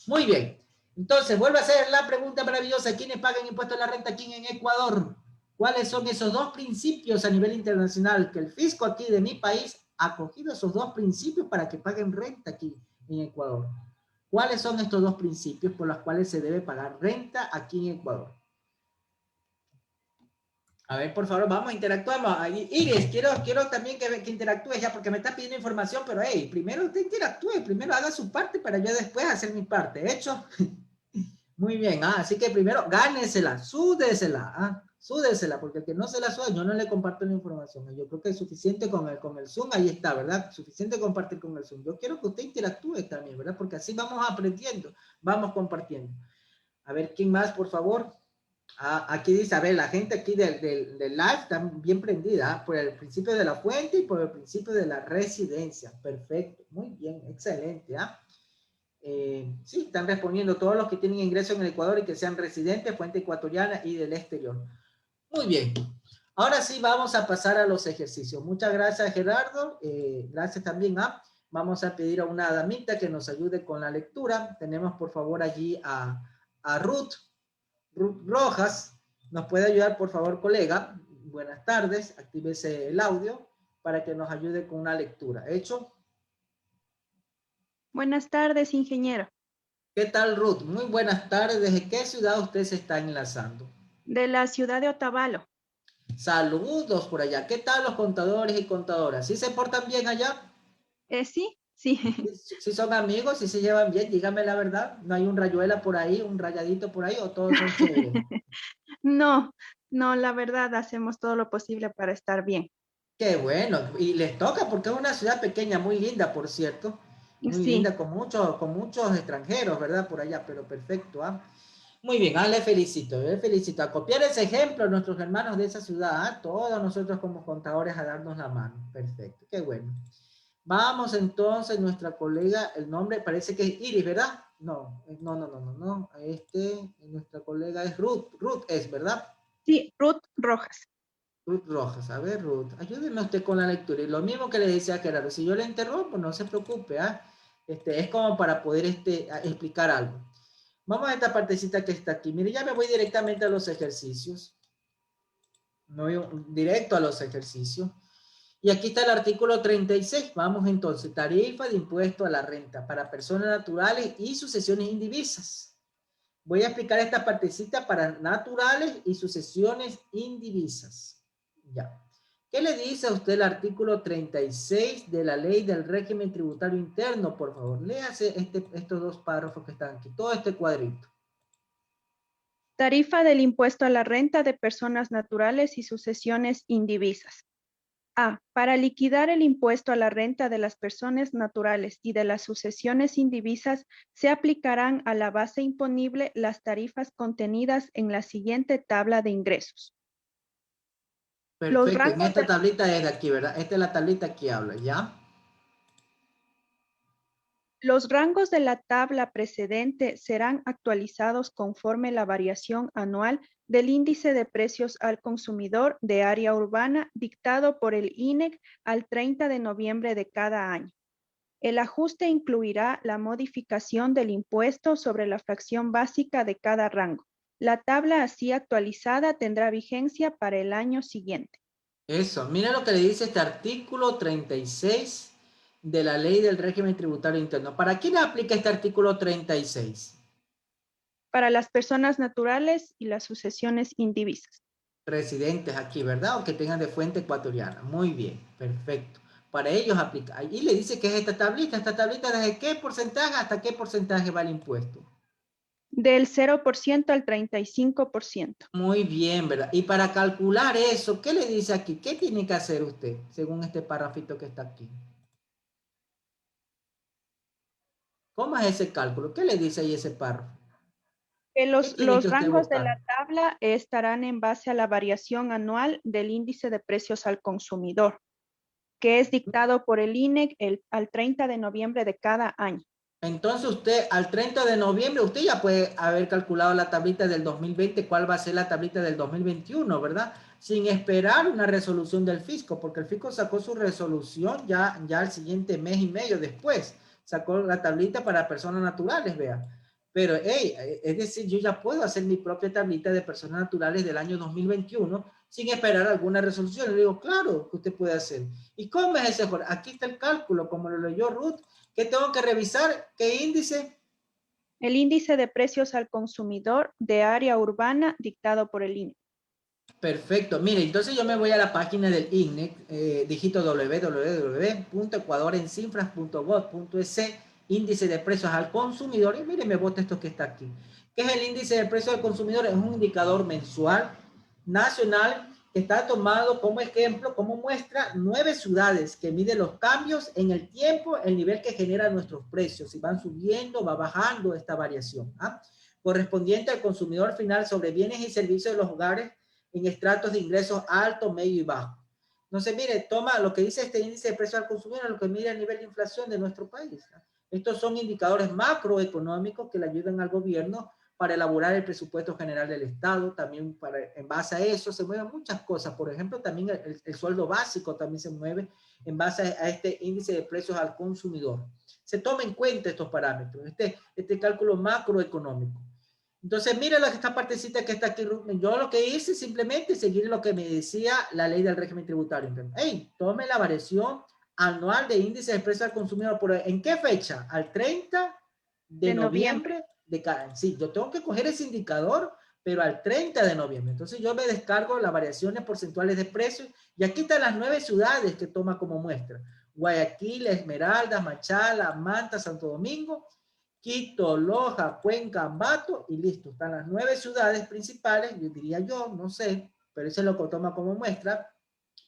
Muy bien. Entonces, vuelve a hacer la pregunta maravillosa. ¿Quiénes pagan impuestos a la renta aquí en Ecuador? ¿Cuáles son esos dos principios a nivel internacional que el fisco aquí de mi país ha cogido esos dos principios para que paguen renta aquí en Ecuador? ¿Cuáles son estos dos principios por los cuales se debe pagar renta aquí en Ecuador? A ver, por favor, vamos, interactuamos. Iris, quiero también que interactúes ya porque me está pidiendo información, pero hey, primero usted interactúe, primero haga su parte para yo después hacer mi parte. ¿Hecho? Muy bien, así que primero gánesela, súdesela, porque el que no se la suda, yo no le comparto la información. Yo creo que es suficiente con el Zoom, ahí está, ¿verdad? Suficiente compartir con el Zoom. Yo quiero que usted interactúe también, ¿verdad? Porque así vamos aprendiendo, vamos compartiendo. A ver, ¿quién más, por favor? Aquí dice, a ver, la gente aquí del live está bien prendida, por el principio de la fuente y por el principio de la residencia. Perfecto, muy bien, excelente, sí, están respondiendo todos los que tienen ingreso en el Ecuador y que sean residentes, fuente ecuatoriana y del exterior. Muy bien. Ahora sí vamos a pasar a los ejercicios. Muchas gracias, Gerardo. Gracias también vamos a pedir a una damita que nos ayude con la lectura. Tenemos por favor allí a Ruth Rojas. ¿Nos puede ayudar por favor, colega? Buenas tardes. Actívese el audio para que nos ayude con una lectura. ¿Hecho? Buenas tardes, ingeniero. ¿Qué tal, Ruth? Muy buenas tardes. ¿Desde qué ciudad usted se está enlazando? De la ciudad de Otavalo. Saludos por allá. ¿Qué tal los contadores y contadoras? ¿Sí se portan bien allá? Sí, sí. ¿Sí son amigos? ¿Sí se llevan bien? Dígame la verdad. ¿No hay un rayuela por ahí, un rayadito por ahí o todos son chéveres? No, la verdad, hacemos todo lo posible para estar bien. Qué bueno. Y les toca porque es una ciudad pequeña, muy linda, por cierto. Muy Sí. linda, con muchos extranjeros, ¿verdad? Por allá, pero perfecto, Muy bien, le felicito, A copiar ese ejemplo, nuestros hermanos de esa ciudad, todos nosotros como contadores a darnos la mano. Perfecto, qué bueno. Vamos entonces, nuestra colega, el nombre parece que es Iris, ¿verdad? No. Nuestra colega es Ruth. Ruth es, ¿verdad? Sí, Ruth Rojas. Ruth Rojas. A ver, Ruth, ayúdeme usted con la lectura. Y lo mismo que le decía a Gerardo, si yo le interrumpo, no se preocupe, es como para poder explicar algo. Vamos a esta partecita que está aquí. Mire, ya me voy directamente a los ejercicios. Me voy directo a los ejercicios. Y aquí está el artículo 36. Vamos entonces. Tarifa de impuesto a la renta para personas naturales y sucesiones indivisas. Voy a explicar esta partecita para naturales y sucesiones indivisas. Ya. ¿Qué le dice a usted el artículo 36 de la ley del régimen tributario interno? Por favor, léase estos dos párrafos que están aquí, todo este cuadrito. Tarifa del impuesto a la renta de personas naturales y sucesiones indivisas. A. Para liquidar el impuesto a la renta de las personas naturales y de las sucesiones indivisas, se aplicarán a la base imponible las tarifas contenidas en la siguiente tabla de ingresos. Perfecto, en esta tablita es de aquí, ¿verdad? Esta es la tablita que habla, ¿ya? Los rangos de la tabla precedente serán actualizados conforme la variación anual del índice de precios al consumidor de área urbana dictado por el INEC al 30 de noviembre de cada año. El ajuste incluirá la modificación del impuesto sobre la fracción básica de cada rango. La tabla así actualizada tendrá vigencia para el año siguiente. Eso, mira lo que le dice este artículo 36 de la ley del régimen tributario interno. ¿Para quién aplica este artículo 36? Para las personas naturales y las sucesiones indivisas. Residentes aquí, ¿verdad? O que tengan de fuente ecuatoriana. Muy bien, perfecto. Para ellos aplica. Y le dice que es esta tablita desde qué porcentaje hasta qué porcentaje va el impuesto. Del 0% al 35%. Muy bien, ¿verdad? Y para calcular eso, ¿qué le dice aquí? ¿Qué tiene que hacer usted según este párrafito que está aquí? ¿Cómo es ese cálculo? ¿Qué le dice ahí ese párrafo? Que ¿Qué tiene que los usted rangos de buscar? la tabla estarán en base a la variación anual del índice de precios al consumidor, que es dictado por el INEC al 30 de noviembre de cada año. Entonces usted al 30 de noviembre, usted ya puede haber calculado la tablita del 2020, cuál va a ser la tablita del 2021, ¿verdad? Sin esperar una resolución del fisco, porque el fisco sacó su resolución ya el siguiente mes y medio después. Sacó la tablita para personas naturales, vea. Pero, hey, es decir, yo ya puedo hacer mi propia tablita de personas naturales del año 2021 sin esperar alguna resolución. Le digo, claro, que usted puede hacer. ¿Y cómo es ese? Aquí está el cálculo, como lo leyó Ruth. ¿Qué tengo que revisar? ¿Qué índice? El índice de precios al consumidor de área urbana dictado por el INEC. Perfecto. Mire, entonces yo me voy a la página del INEC, digito www.ecuadorencifras.gov.es, índice de precios al consumidor, y mire, me bota esto que está aquí. ¿Qué es el índice de precios al consumidor? Es un indicador mensual, nacional, que está tomado como ejemplo, como muestra, 9 ciudades que miden los cambios en el tiempo, el nivel que generan nuestros precios, si van subiendo, va bajando esta variación, ¿ah? Correspondiente al consumidor final sobre bienes y servicios de los hogares en estratos de ingresos alto, medio y bajo. Entonces, mire, toma lo que dice este índice de precios al consumidor, lo que mide el nivel de inflación de nuestro país. Estos son indicadores macroeconómicos que le ayudan al gobierno para elaborar el presupuesto general del Estado. También en base a eso se mueven muchas cosas. Por ejemplo, también el sueldo básico también se mueve en base a este índice de precios al consumidor. Se toma en cuenta estos parámetros, este cálculo macroeconómico. Entonces, mira esta partecita que está aquí. Yo lo que hice simplemente seguir lo que me decía la ley del régimen tributario. Hey, tome la variación anual de índice de precios al consumidor. ¿En qué fecha? Al 30 de noviembre de cada. Sí, yo tengo que coger ese indicador, pero al 30 de noviembre. Entonces, yo me descargo las variaciones porcentuales de precios y aquí están las 9 ciudades que toma como muestra: Guayaquil, Esmeraldas, Machala, Manta, Santo Domingo, Quito, Loja, Cuenca, Ambato, y listo. Están las 9 ciudades principales, yo diría yo, no sé, pero eso es lo que toma como muestra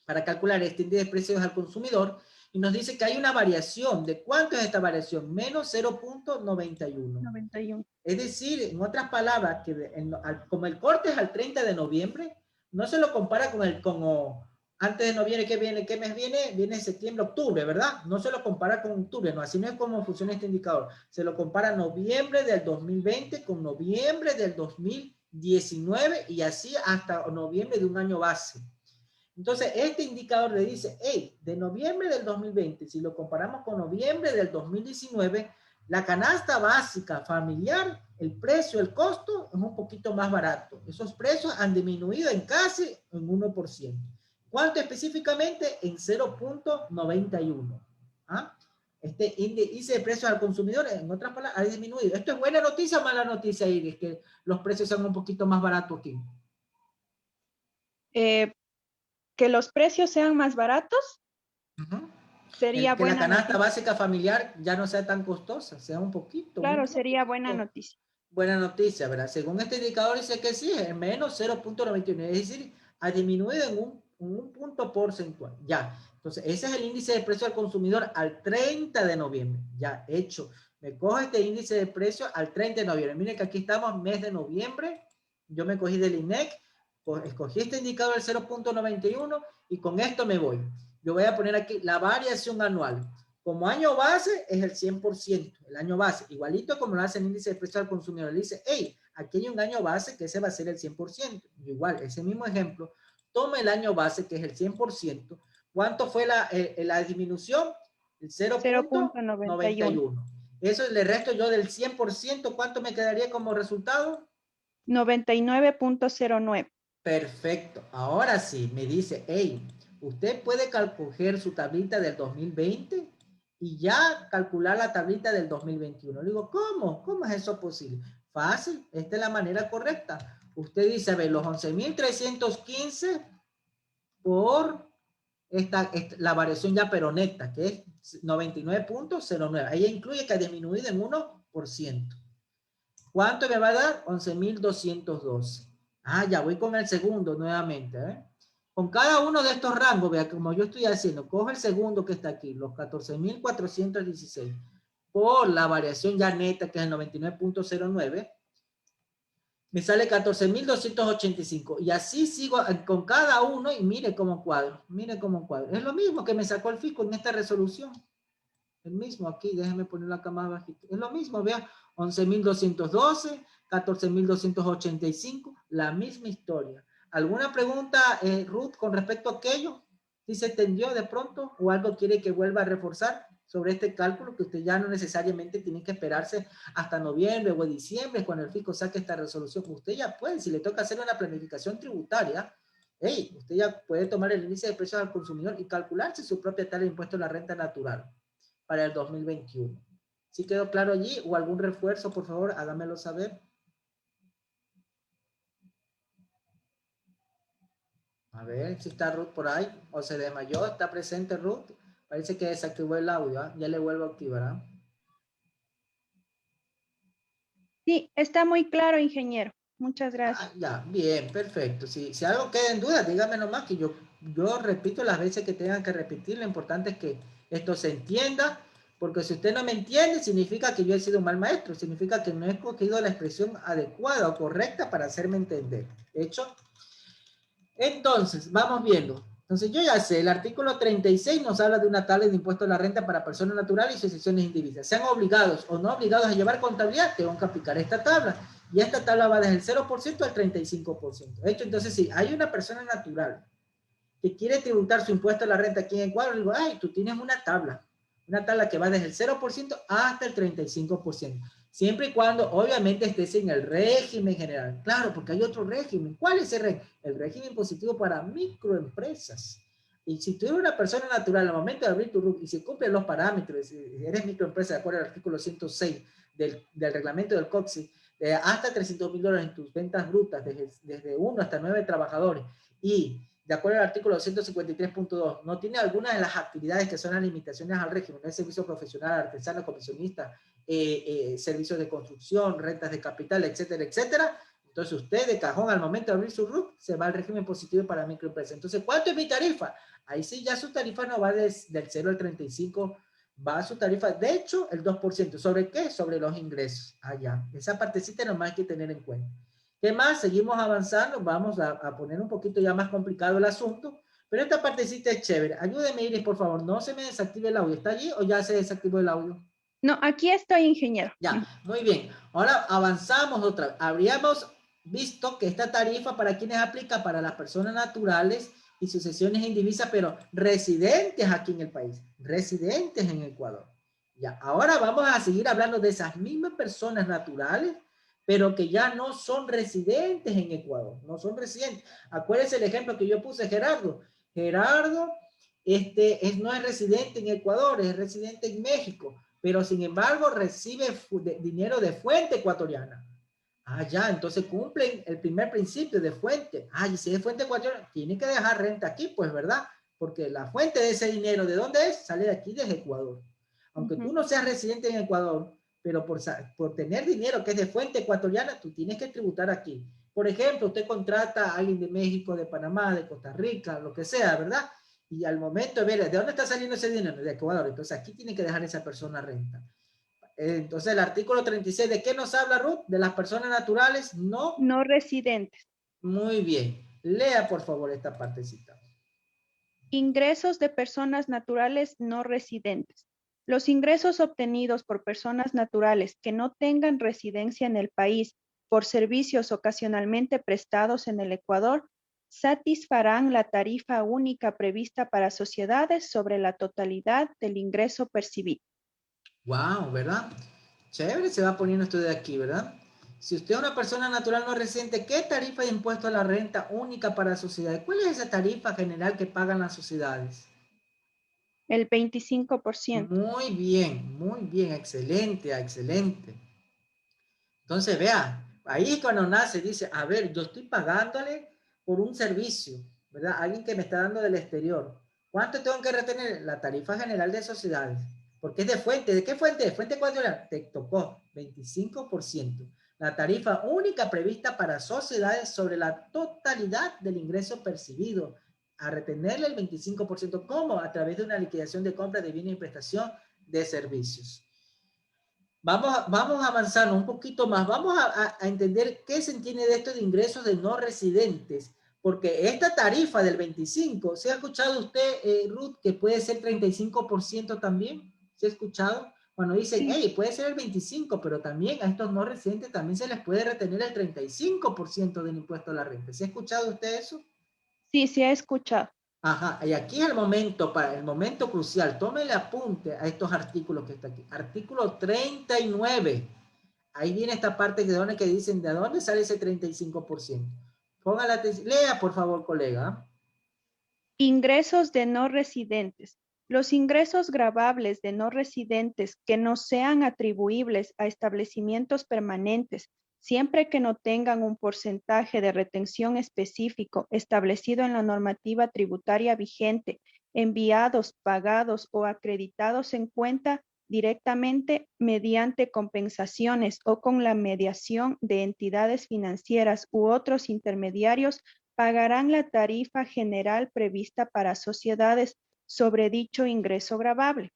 para calcular este índice de precios al consumidor, y nos dice que hay una variación. ¿De cuánto es esta variación? Menos 0.91. 91. Es decir, en otras palabras, que como el corte es al 30 de noviembre, no se lo compara con como antes de noviembre, ¿qué viene? ¿Qué mes viene? Viene septiembre, octubre, ¿verdad? No se lo compara con octubre, no, así no es como funciona este indicador. Se lo compara noviembre del 2020 con noviembre del 2019 y así hasta noviembre de un año base. Entonces, este indicador le dice, hey, de noviembre del 2020, si lo comparamos con noviembre del 2019, la canasta básica familiar, el precio, el costo es un poquito más barato. Esos precios han disminuido en casi un 1%. ¿Cuánto específicamente? En 0.91. ¿Ah? Este índice de precios al consumidor, en otras palabras, ha disminuido. ¿Esto es buena noticia o mala noticia, Iris? Que los precios sean un poquito más baratos aquí. Que los precios sean más baratos. Sería Que la buena canasta noticia. básica familiar ya no sea tan costosa, sea un poquito. Claro, sería buena noticia. Buena noticia, ¿verdad? Según este indicador dice que sí, es menos 0.91, es decir, ha disminuido en un punto porcentual. Ya, entonces ese es el índice de precio al consumidor al 30 de noviembre. Ya, hecho. Me cojo este índice de precio al 30 de noviembre. Miren que aquí estamos, mes de noviembre. Yo me cogí del INEC, escogí este indicador del 0.91 y con esto me voy. Yo voy a poner aquí la variación anual. Como año base es el 100%, el año base, igualito como lo hace el índice de precio al consumidor. Le dice, hey, aquí hay un año base que ese va a ser el 100%. Igual, ese mismo ejemplo, toma el año base que es el 100%. ¿Cuánto fue la disminución? El 0.91. Eso le resto yo del 100%, ¿cuánto me quedaría como resultado? 99.09. Perfecto. Ahora sí, me dice, hey, usted puede coger su tablita del 2020 y ya calcular la tablita del 2021. Le digo, ¿cómo? ¿Cómo es eso posible? Fácil, esta es la manera correcta. Usted dice, a ver, los 11.315 por la variación ya pero neta, que es 99.09. Ahí incluye que ha disminuido en 1%. ¿Cuánto me va a dar? 11.212. Ah, ya voy con el segundo nuevamente. ¿Eh? Con cada uno de estos rangos, vea, como yo estoy haciendo, cojo el segundo que está aquí, los 14.416, por la variación ya neta, que es el 99.09, me sale 14.285. Y así sigo con cada uno y mire cómo cuadro, mire cómo cuadro. Es lo mismo que me sacó el fisco en esta resolución. El mismo aquí, déjenme ponerlo acá más bajito. Es lo mismo, vean, 11.212, 14.285, la misma historia. ¿Alguna pregunta, Ruth, con respecto a aquello? ¿Si se entendió de pronto o algo quiere que vuelva a reforzar sobre este cálculo que usted ya no necesariamente tiene que esperarse hasta noviembre o diciembre cuando el fisco saque esta resolución? Usted ya puede, si le toca hacer una planificación tributaria, hey, usted ya puede tomar el índice de precios al consumidor y calcularse su propia tasa de impuesto a la renta natural para el 2021. ¿Sí quedó claro allí? ¿O algún refuerzo, por favor? Hágamelo saber. A ver si está Ruth por ahí. O se desmayó. ¿Está presente Ruth? Parece que desactivó el audio. ¿Eh? Ya le vuelvo a activar. ¿Eh? Sí, está muy claro, ingeniero. Muchas gracias. Ah, ya, bien, perfecto. Si algo queda en duda, dígame nomás que yo repito las veces que tengan que repetir. Lo importante es que esto se entienda, porque si usted no me entiende, significa que yo he sido un mal maestro, significa que no he escogido la expresión adecuada o correcta para hacerme entender. ¿Hecho? Entonces, vamos viendo. Entonces, yo ya sé, el artículo 36 nos habla de una tabla de impuesto a la renta para personas naturales y sucesiones indivisas. Sean obligados o no obligados a llevar contabilidad, tengo que aplicar esta tabla. Y esta tabla va desde el 0% al 35%. De hecho, entonces, si hay una persona natural que quiere tributar su impuesto a la renta aquí en Ecuador, le digo, ay, tú tienes una tabla que va desde el 0% hasta el 35%. Siempre y cuando, obviamente, estés en el régimen general. Claro, porque hay otro régimen. ¿Cuál es el régimen? El régimen impositivo para microempresas. Y si tú eres una persona natural al momento de abrir tu RUC y si cumplen los parámetros, si eres microempresa de acuerdo al artículo 106 del reglamento del COXI, hasta $300.000 en tus ventas brutas, desde 1 hasta 9 trabajadores, y de acuerdo al artículo 253.2, no tiene alguna de las actividades que son las limitaciones al régimen, el servicio profesional, artesano, comisionista, servicios de construcción, rentas de capital, etcétera, etcétera. Entonces usted de cajón al momento de abrir su RUC se va al régimen positivo para microempresas. Entonces, ¿cuánto es mi tarifa? Ahí sí ya su tarifa no va del 0 al 35, va a su tarifa, de hecho, el 2%. ¿Sobre qué? Sobre los ingresos. Allá. Esa partecita nomás hay que tener en cuenta. ¿Qué más? Seguimos avanzando. Vamos a poner un poquito ya más complicado el asunto. Pero esta partecita es chévere. Ayúdeme, Iris, por favor. No se me desactive el audio. ¿Está allí o ya se desactivó el audio? No, aquí estoy, ingeniero. Ya, muy bien. Ahora avanzamos otra vez. Habríamos visto que esta tarifa para quienes aplica para las personas naturales y sucesiones indivisas, pero residentes aquí en el país, residentes en Ecuador. Ya, ahora vamos a seguir hablando de esas mismas personas naturales, pero que ya no son residentes en Ecuador, no son residentes. Acuérdense el ejemplo que yo puse, Gerardo. Gerardo no es residente en Ecuador, es residente en México, pero sin embargo recibe dinero de fuente ecuatoriana. Ah, ya, entonces cumplen el primer principio de fuente. Ah, y si es fuente ecuatoriana, tiene que dejar renta aquí, pues, ¿verdad? Porque la fuente de ese dinero, ¿de dónde es? Sale de aquí, desde Ecuador. Aunque tú no seas residente en Ecuador, pero por tener dinero que es de fuente ecuatoriana, tú tienes que tributar aquí. Por ejemplo, usted contrata a alguien de México, de Panamá, de Costa Rica, lo que sea, ¿verdad? Y al momento de ver, ¿de dónde está saliendo ese dinero? De Ecuador. Entonces aquí tiene que dejar esa persona renta. Entonces el artículo 36, ¿de qué nos habla Ruth? De las personas naturales no. No residentes. Muy bien. Lea por favor esta partecita. Ingresos de personas naturales no residentes. Los ingresos obtenidos por personas naturales que no tengan residencia en el país por servicios ocasionalmente prestados en el Ecuador satisfarán la tarifa única prevista para sociedades sobre la totalidad del ingreso percibido. Wow, ¿verdad? Chévere, se va poniendo esto de aquí, ¿verdad? Si usted es una persona natural no residente, ¿qué tarifa de impuesto a la renta única para sociedades? ¿Cuál es esa tarifa general que pagan las sociedades? El 25%. Muy bien, excelente, excelente. Entonces, vea, ahí cuando nace dice, a ver, yo estoy pagándole por un servicio, ¿verdad? Alguien que me está dando del exterior. ¿Cuánto tengo que retener? La tarifa general de sociedades. Porque es de fuente. ¿De qué fuente? ¿De fuente ecuatoriana? Te tocó 25%. la tarifa única prevista para sociedades sobre la totalidad del ingreso percibido, a retenerle el 25%, ¿cómo? A través de una liquidación de compra de bienes y prestación de servicios. Vamos avanzando un poquito más. Vamos a entender qué se entiende de esto de ingresos de no residentes, porque esta tarifa del 25, ¿se ha escuchado usted, Ruth, que puede ser 35% también? ¿Se ha escuchado? Cuando dicen, Sí, hey, puede ser el 25, pero también a estos no residentes también se les puede retener el 35% del impuesto a la renta. ¿Se ha escuchado usted eso? sí, sí he escuchado. Ajá, y aquí es el momento, para el momento crucial. Tómele apunte a estos artículos que está aquí. Artículo 39. Ahí viene esta parte que dicen de dónde sale ese 35%. Ponga la atención. Lea, por favor, colega. Ingresos de no residentes. Los ingresos gravables de no residentes que no sean atribuibles a establecimientos permanentes, siempre que no tengan un porcentaje de retención específico establecido en la normativa tributaria vigente, enviados, pagados o acreditados en cuenta directamente mediante compensaciones o con la mediación de entidades financieras u otros intermediarios, pagarán la tarifa general prevista para sociedades sobre dicho ingreso gravable.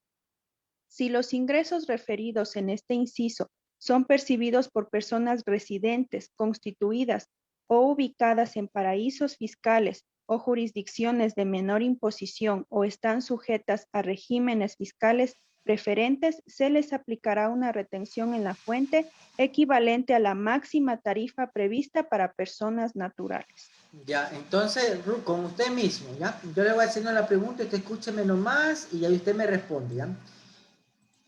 Si los ingresos referidos en este inciso son percibidos por personas residentes, constituidas o ubicadas en paraísos fiscales o jurisdicciones de menor imposición o están sujetas a regímenes fiscales preferentes, se les aplicará una retención en la fuente equivalente a la máxima tarifa prevista para personas naturales. Ya, entonces, Ruth, con usted mismo, ¿ya? Yo le voy haciendo la pregunta, usted escúcheme nomás y ahí usted me responde, ¿ya?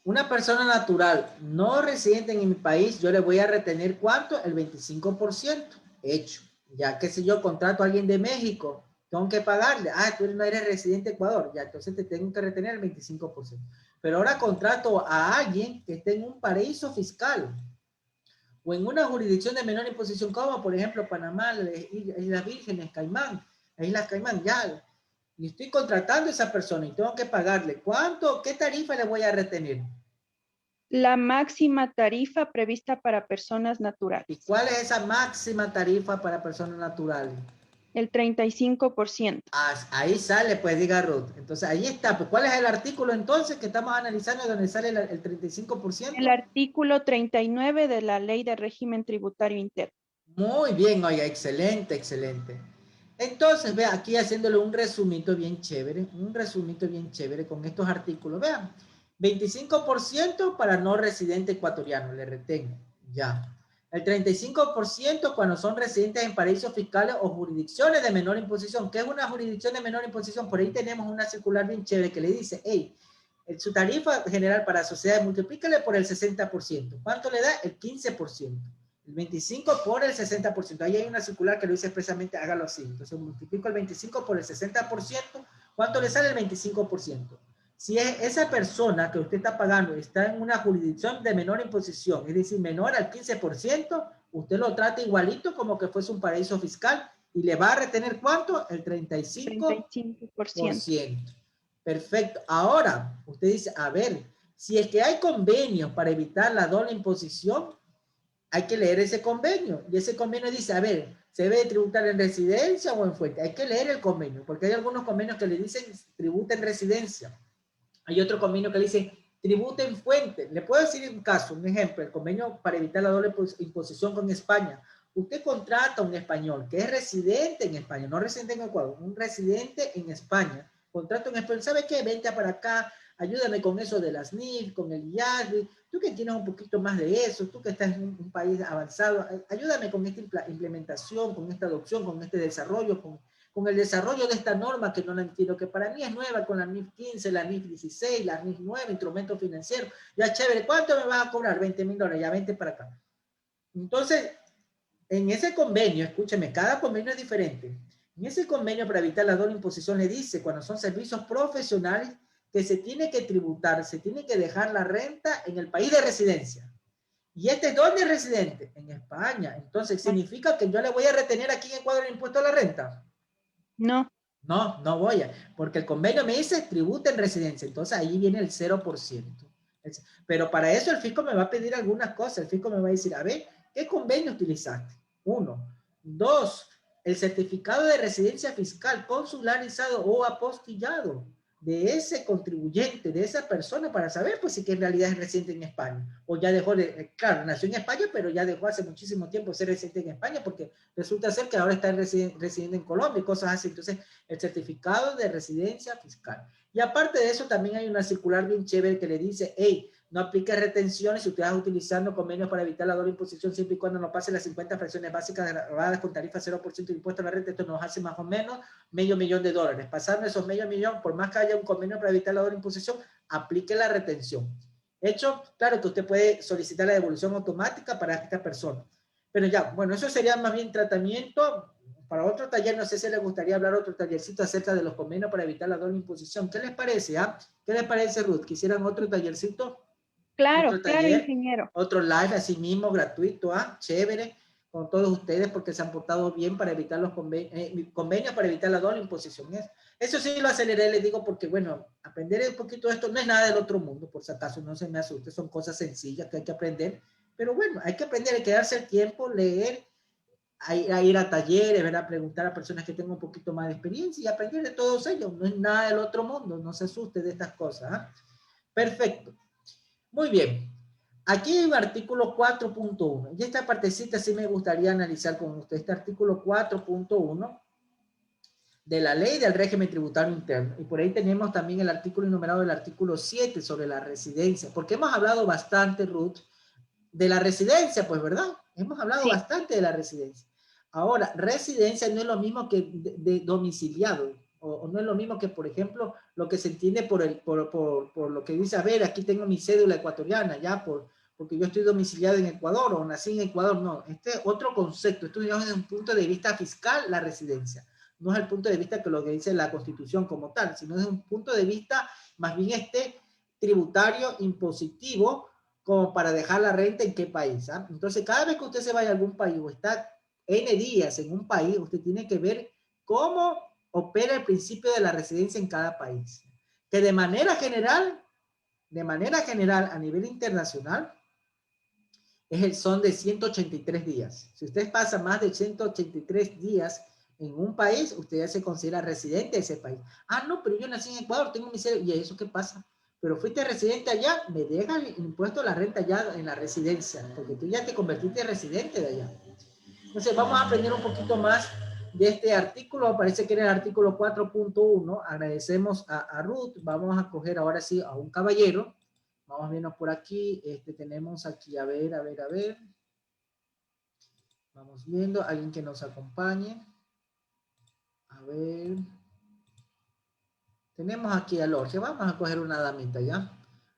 Una persona natural no residente en mi país, yo le voy a retener ¿cuánto? El 25%. Hecho. Ya que si yo contrato a alguien de México, tengo que pagarle. Ah, tú no eres residente de Ecuador. Ya, entonces te tengo que retener el 25%. Pero ahora contrato a alguien que esté en un paraíso fiscal o en una jurisdicción de menor imposición, como por ejemplo Panamá, Islas Vírgenes, Caimán, Islas Caimán, ya. Y estoy contratando a esa persona y tengo que pagarle. ¿Cuánto? ¿Qué tarifa le voy a retener? La máxima tarifa prevista para personas ¿Y naturales, cuál es esa máxima tarifa para personas naturales? el 35%. Ah, ahí sale, pues diga Ruth. Entonces ahí está. Pues, ¿cuál es el artículo entonces que estamos analizando donde sale el El 35%? artículo 39 de la Ley de Régimen Tributario Interno. Muy bien, oiga, excelente, excelente. Entonces, vea, aquí haciéndole un resumito bien chévere con estos artículos. Vean, 25% para no residente ecuatoriano, le retengo, ya. El 35% cuando son residentes en paraísos fiscales o jurisdicciones de menor imposición. ¿Qué es una jurisdicción de menor imposición? Por ahí tenemos una circular bien chévere que le dice, hey, su tarifa general para sociedades, multiplícale por el 60%. ¿Cuánto le da? El 15%. El 25 por el 60%. Ahí hay una circular que lo dice expresamente, hágalo así. Entonces multiplico el 25 por el 60%. ¿Cuánto le sale el 25%? Si es esa persona que usted está pagando está en una jurisdicción de menor imposición, es decir, menor al 15%, usted lo trata igualito como que fuese un paraíso fiscal y le va a retener ¿cuánto? El 35%. 35%. Perfecto. Ahora, usted dice, a ver, si es que hay convenios para evitar la doble imposición, hay que leer ese convenio. Y ese convenio dice, a ver, ¿se debe tributar en residencia o en fuente? Hay que leer el convenio, porque hay algunos convenios que le dicen tributa en residencia. Hay otro convenio que le dice tributa en fuente. Le puedo decir un caso, un ejemplo, el convenio para evitar la doble imposición con España. Usted contrata a un español que es residente en España, no residente en Ecuador, un residente en España. Contrata a un español, ¿sabe qué? Vente para acá, ayúdame con eso de las NIF, con el IASBI, tú que tienes un poquito más de eso, tú que estás en un país avanzado, ayúdame con esta implementación, con esta adopción, con este desarrollo, con el desarrollo de esta norma que no la entiendo, que para mí es nueva, con la NIF 15, la NIF 16, la NIF 9, instrumento financiero, ya chévere, ¿cuánto me vas a cobrar? $20,000, ya vente para acá. Entonces, en ese convenio, escúcheme, cada convenio es diferente. En ese convenio para evitar la doble imposición le dice, cuando son servicios profesionales, que se tiene que tributar, se tiene que dejar la renta en el país de residencia. ¿Y este dónde es residente? En España. Entonces, ¿significa que yo le voy a retener aquí en Ecuador el impuesto a la renta? No, No, no voy a, porque el convenio me dice tributa en residencia, entonces ahí viene el 0%. Pero para eso el fisco me va a pedir algunas cosas, el fisco me va a decir, a ver, ¿Qué convenio utilizaste? 1. 2. El certificado de residencia fiscal consularizado o apostillado de ese contribuyente, de esa persona, para saber pues si que en realidad es residente en España, o ya dejó de, claro, nació en España, pero ya dejó hace muchísimo tiempo ser residente en España, porque resulta ser que ahora está residente en Colombia y cosas así. Entonces, el certificado de residencia fiscal. Y aparte de eso, también hay una circular bien chévere que le dice, hey, no aplique retenciones si usted está utilizando convenios para evitar la doble imposición siempre y cuando no pase las 50 fracciones básicas grabadas con tarifa 0% de impuesto a la renta. Esto nos hace más o menos $500,000. Pasando esos $500,000, por más que haya un convenio para evitar la doble imposición, aplique la retención. Hecho, claro que usted puede solicitar la devolución automática para esta persona. Pero ya, bueno, eso sería más bien tratamiento para otro taller. No sé si les gustaría hablar otro tallercito acerca de los convenios para evitar la doble imposición. ¿Qué les parece? ¿Qué les parece, Ruth? ¿Quisieran otro tallercito? Claro, Otro claro, taller, ingeniero. otro live así mismo, gratuito, chévere, con todos ustedes porque se han portado bien para evitar los convenios para evitar la doble imposición. Eso sí lo aceleré, les digo, porque bueno, aprender un poquito de esto no es nada del otro mundo, por si acaso no se me asuste, son cosas sencillas que hay que aprender, pero bueno, hay que aprender, hay que darse el tiempo, leer, a ir a talleres, ¿verdad? Preguntar a personas que tengan un poquito más de experiencia y aprender de todos ellos, no es nada del otro mundo, no se asuste de estas cosas. Perfecto. Muy bien. Aquí hay un artículo 4.1. Y esta partecita sí me gustaría analizar con usted. Este artículo 4.1 de la ley del régimen tributario interno. Y por ahí tenemos también el artículo enumerado del artículo 7 sobre la residencia. Porque hemos hablado bastante, Ruth, de la residencia, pues, ¿verdad? Hemos hablado Sí. bastante de la residencia. Ahora, residencia no es lo mismo que de domiciliado. O no es lo mismo que, por ejemplo, lo que se entiende por lo que dice, a ver, aquí tengo mi cédula ecuatoriana, ya, porque yo estoy domiciliado en Ecuador o nací en Ecuador. No, este es otro concepto. Esto digamos desde un punto de vista fiscal, la residencia. No es el punto de vista que lo que dice la Constitución como tal, sino desde un punto de vista más bien tributario, impositivo, como para dejar la renta en qué país. Entonces, cada vez que usted se vaya a algún país o está N días en un país, usted tiene que ver cómo opera el principio de la residencia en cada país. Que de manera general, a nivel internacional, son de 183 días. Si usted pasa más de 183 días en un país, usted ya se considera residente de ese país. No, pero yo nací en Ecuador, tengo mi cédula. ¿Y eso qué pasa? Pero fuiste residente allá, me deja el impuesto a la renta allá en la residencia, porque tú ya te convertiste en residente de allá. Entonces vamos a aprender un poquito más de este artículo. Parece que era el artículo 4.1. Agradecemos a Ruth. Vamos a coger ahora sí a un caballero. Vamos viendo por aquí. Tenemos aquí, a ver. Vamos viendo, alguien que nos acompañe. A ver. Tenemos aquí a Lorgia. Vamos a coger una damita ya.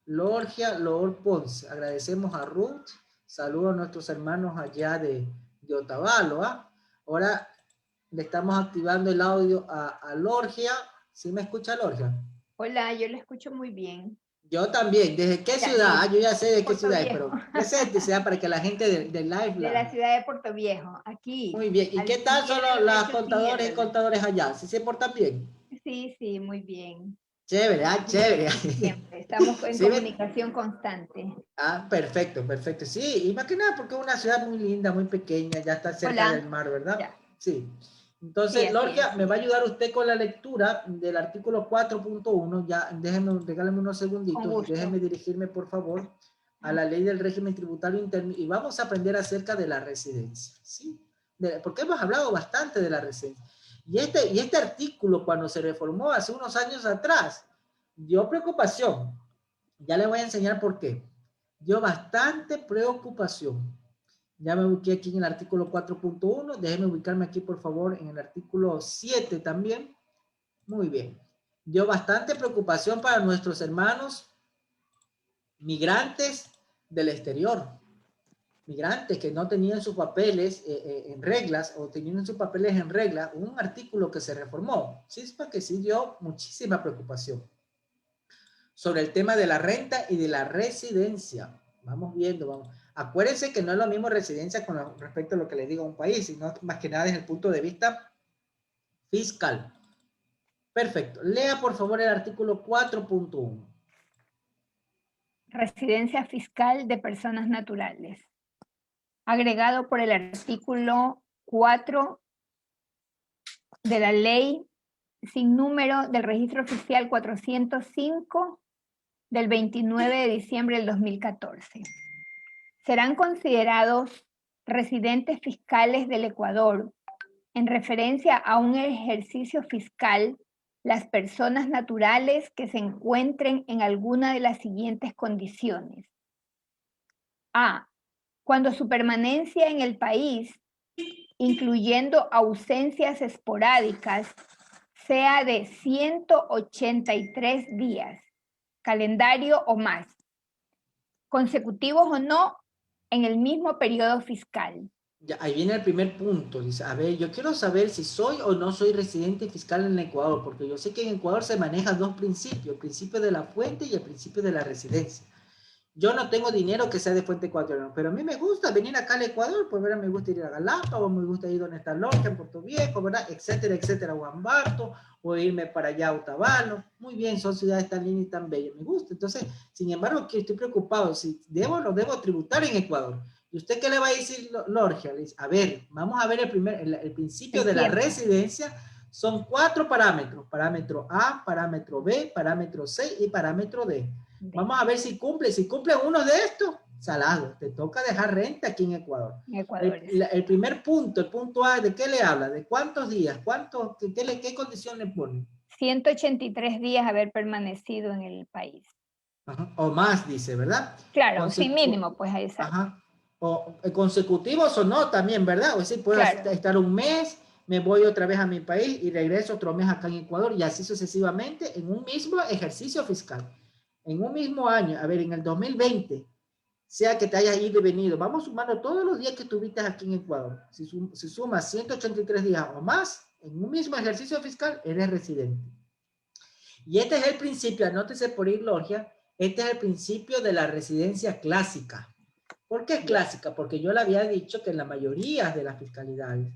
Lorgia Lord Ponce. Agradecemos a Ruth. Saludos a nuestros hermanos allá de Otavalo. Ahora le estamos activando el audio a Lorgia. ¿Sí me escucha, Lorgia? Hola, yo le escucho muy bien. Yo también. ¿Desde qué ciudad? Yo ya sé de qué Puerto ciudad es, Viejo. pero preséntese para que la gente del live De la ciudad de Puerto Viejo, aquí. Muy bien. ¿Y qué tal son los contadores y contadoras allá? ¿Sí se portan bien? Sí, muy bien. Chévere, chévere. Siempre, estamos en ¿Sí comunicación constante. Perfecto. Sí, y más que nada porque es una ciudad muy linda, muy pequeña, ya está cerca del mar, ¿verdad? Ya. Sí. Entonces, Sí, Lorgia, me va a ayudar usted con la lectura del artículo 4.1. Ya, regálame unos segunditos, déjeme dirigirme, por favor, a la ley del régimen tributario interno y vamos a aprender acerca de la residencia, ¿sí? Porque hemos hablado bastante de la residencia. Y este artículo, cuando se reformó hace unos años atrás, dio preocupación. Ya le voy a enseñar por qué. Dio bastante preocupación. Ya me ubiqué aquí en el artículo 4.1. Déjenme ubicarme aquí, por favor, en el artículo 7 también. Muy bien. Dio bastante preocupación para nuestros hermanos migrantes del exterior. Migrantes que no tenían sus papeles en reglas o tenían sus papeles en regla. Un artículo que se reformó. Sí, es para que sí dio muchísima preocupación sobre el tema de la renta y de la residencia. Vamos viendo, vamos. Acuérdense que no es lo mismo residencia con respecto a lo que le digo a un país, sino más que nada desde el punto de vista fiscal. Perfecto. Lea, por favor, el artículo 4.1. Residencia fiscal de personas naturales. agregado por el artículo 4 de la ley sin número del registro oficial 405 del 29 de diciembre del 2014. Serán considerados residentes fiscales del Ecuador en referencia a un ejercicio fiscal las personas naturales que se encuentren en alguna de las siguientes condiciones. A. Cuando su permanencia en el país, incluyendo ausencias esporádicas, sea de 183 días, calendario o más, consecutivos o no, en el mismo periodo fiscal. Ya, ahí viene el primer punto. Dice, a ver, yo quiero saber si soy o no soy residente fiscal en Ecuador, porque yo sé que en Ecuador se manejan dos principios, el principio de la fuente y el principio de la residencia. Yo no tengo dinero que sea de fuente ecuatoriana, pero a mí me gusta venir acá al Ecuador, pues ¿verdad? Me gusta ir a Galápagos, me gusta ir donde está Lorca, en Puerto Viejo, ¿verdad? Etcétera, etcétera, Guambarto, o irme para allá a Otavalo. Muy bien, son ciudades tan lindas y tan bellas, me gusta. Entonces, sin embargo, que estoy preocupado, si debo o no debo tributar en Ecuador. ¿Y usted qué le va a decir, Lorgia? Le dice, a ver, vamos a ver el principio de la residencia. Son 4 parámetros, parámetro A, parámetro B, parámetro C y parámetro D. Vamos a ver si cumple uno de estos, salado, te toca dejar renta aquí en Ecuador. El primer punto, el punto A, ¿de qué le habla? ¿De cuántos días? ¿Qué condición le pone? 183 días haber permanecido en el país. Ajá. O más, dice, ¿verdad? Claro, sí, mínimo, pues ahí está. Ajá. O consecutivos o no también, ¿verdad? O sea, puedo estar un mes, me voy otra vez a mi país y regreso otro mes acá en Ecuador y así sucesivamente en un mismo ejercicio fiscal. En un mismo año, a ver, en el 2020, sea que te hayas ido y venido, vamos sumando todos los días que estuviste aquí en Ecuador. Si sumas 183 días o más, en un mismo ejercicio fiscal, eres residente. Y este es el principio, anótese por ir, Lorgia, este es el principio de la residencia clásica. ¿Por qué es clásica? Porque yo le había dicho que en la mayoría de las fiscalidades,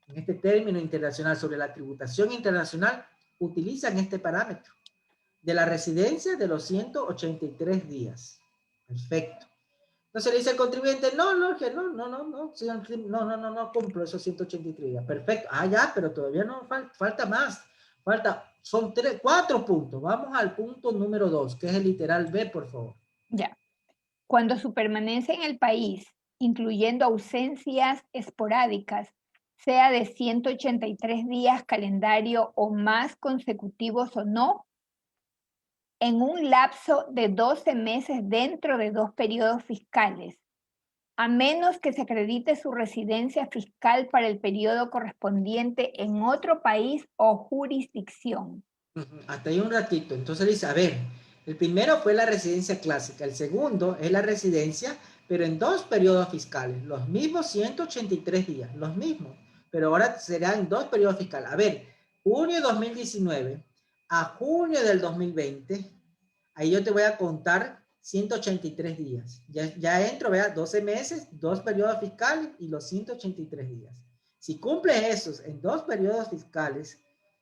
en este término internacional sobre la tributación internacional, utilizan este parámetro de la residencia de los 183 días. Perfecto. Entonces le dice al contribuyente, no, Lorgia, no cumplo esos 183 días. Perfecto. Ah, ya, pero todavía no falta más. Son 4 puntos. Vamos al punto número 2, que es el literal B, por favor. Ya. Cuando su permanencia en el país, incluyendo ausencias esporádicas, sea de 183 días calendario o más consecutivos o no, en un lapso de 12 meses dentro de 2 periodos fiscales, a menos que se acredite su residencia fiscal para el periodo correspondiente en otro país o jurisdicción. Hasta ahí un ratito. Entonces dice, a ver, el primero fue la residencia clásica, el segundo es la residencia, pero en 2 periodos fiscales, los mismos 183 días, los mismos, pero ahora serán 2 periodos fiscales. A ver, junio de 2019 a junio del 2020, ahí yo te voy a contar 183 días. Ya entro, vea, 12 meses, 2 periodos fiscales y los 183 días. Si cumples esos en 2 periodos fiscales,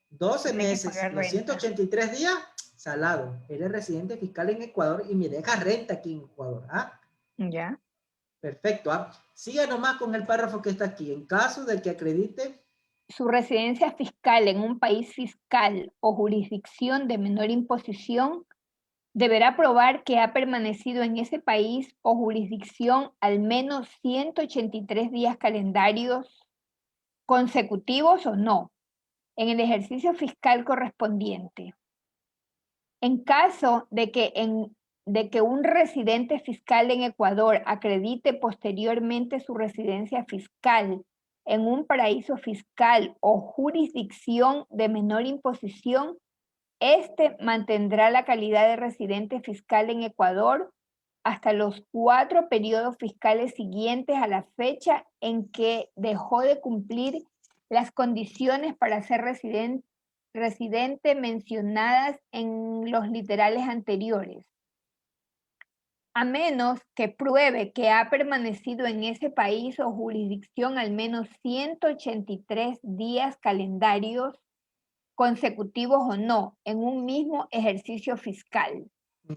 12 meses, los 183 días, salado. Eres residente fiscal en Ecuador y me dejas renta aquí en Ecuador. ¿Ah? Ya. Perfecto. ¿Ah? Siga nomás con el párrafo que está aquí. En caso de que acredite su residencia fiscal en un país fiscal o jurisdicción de menor imposición, deberá probar que ha permanecido en ese país o jurisdicción al menos 183 días calendarios consecutivos o no, en el ejercicio fiscal correspondiente. En caso de que un residente fiscal en Ecuador acredite posteriormente su residencia fiscal en un paraíso fiscal o jurisdicción de menor imposición, este mantendrá la calidad de residente fiscal en Ecuador hasta los 4 periodos fiscales siguientes a la fecha en que dejó de cumplir las condiciones para ser residente mencionadas en los literales anteriores, a menos que pruebe que ha permanecido en ese país o jurisdicción al menos 183 días calendarios consecutivos o no, en un mismo ejercicio fiscal.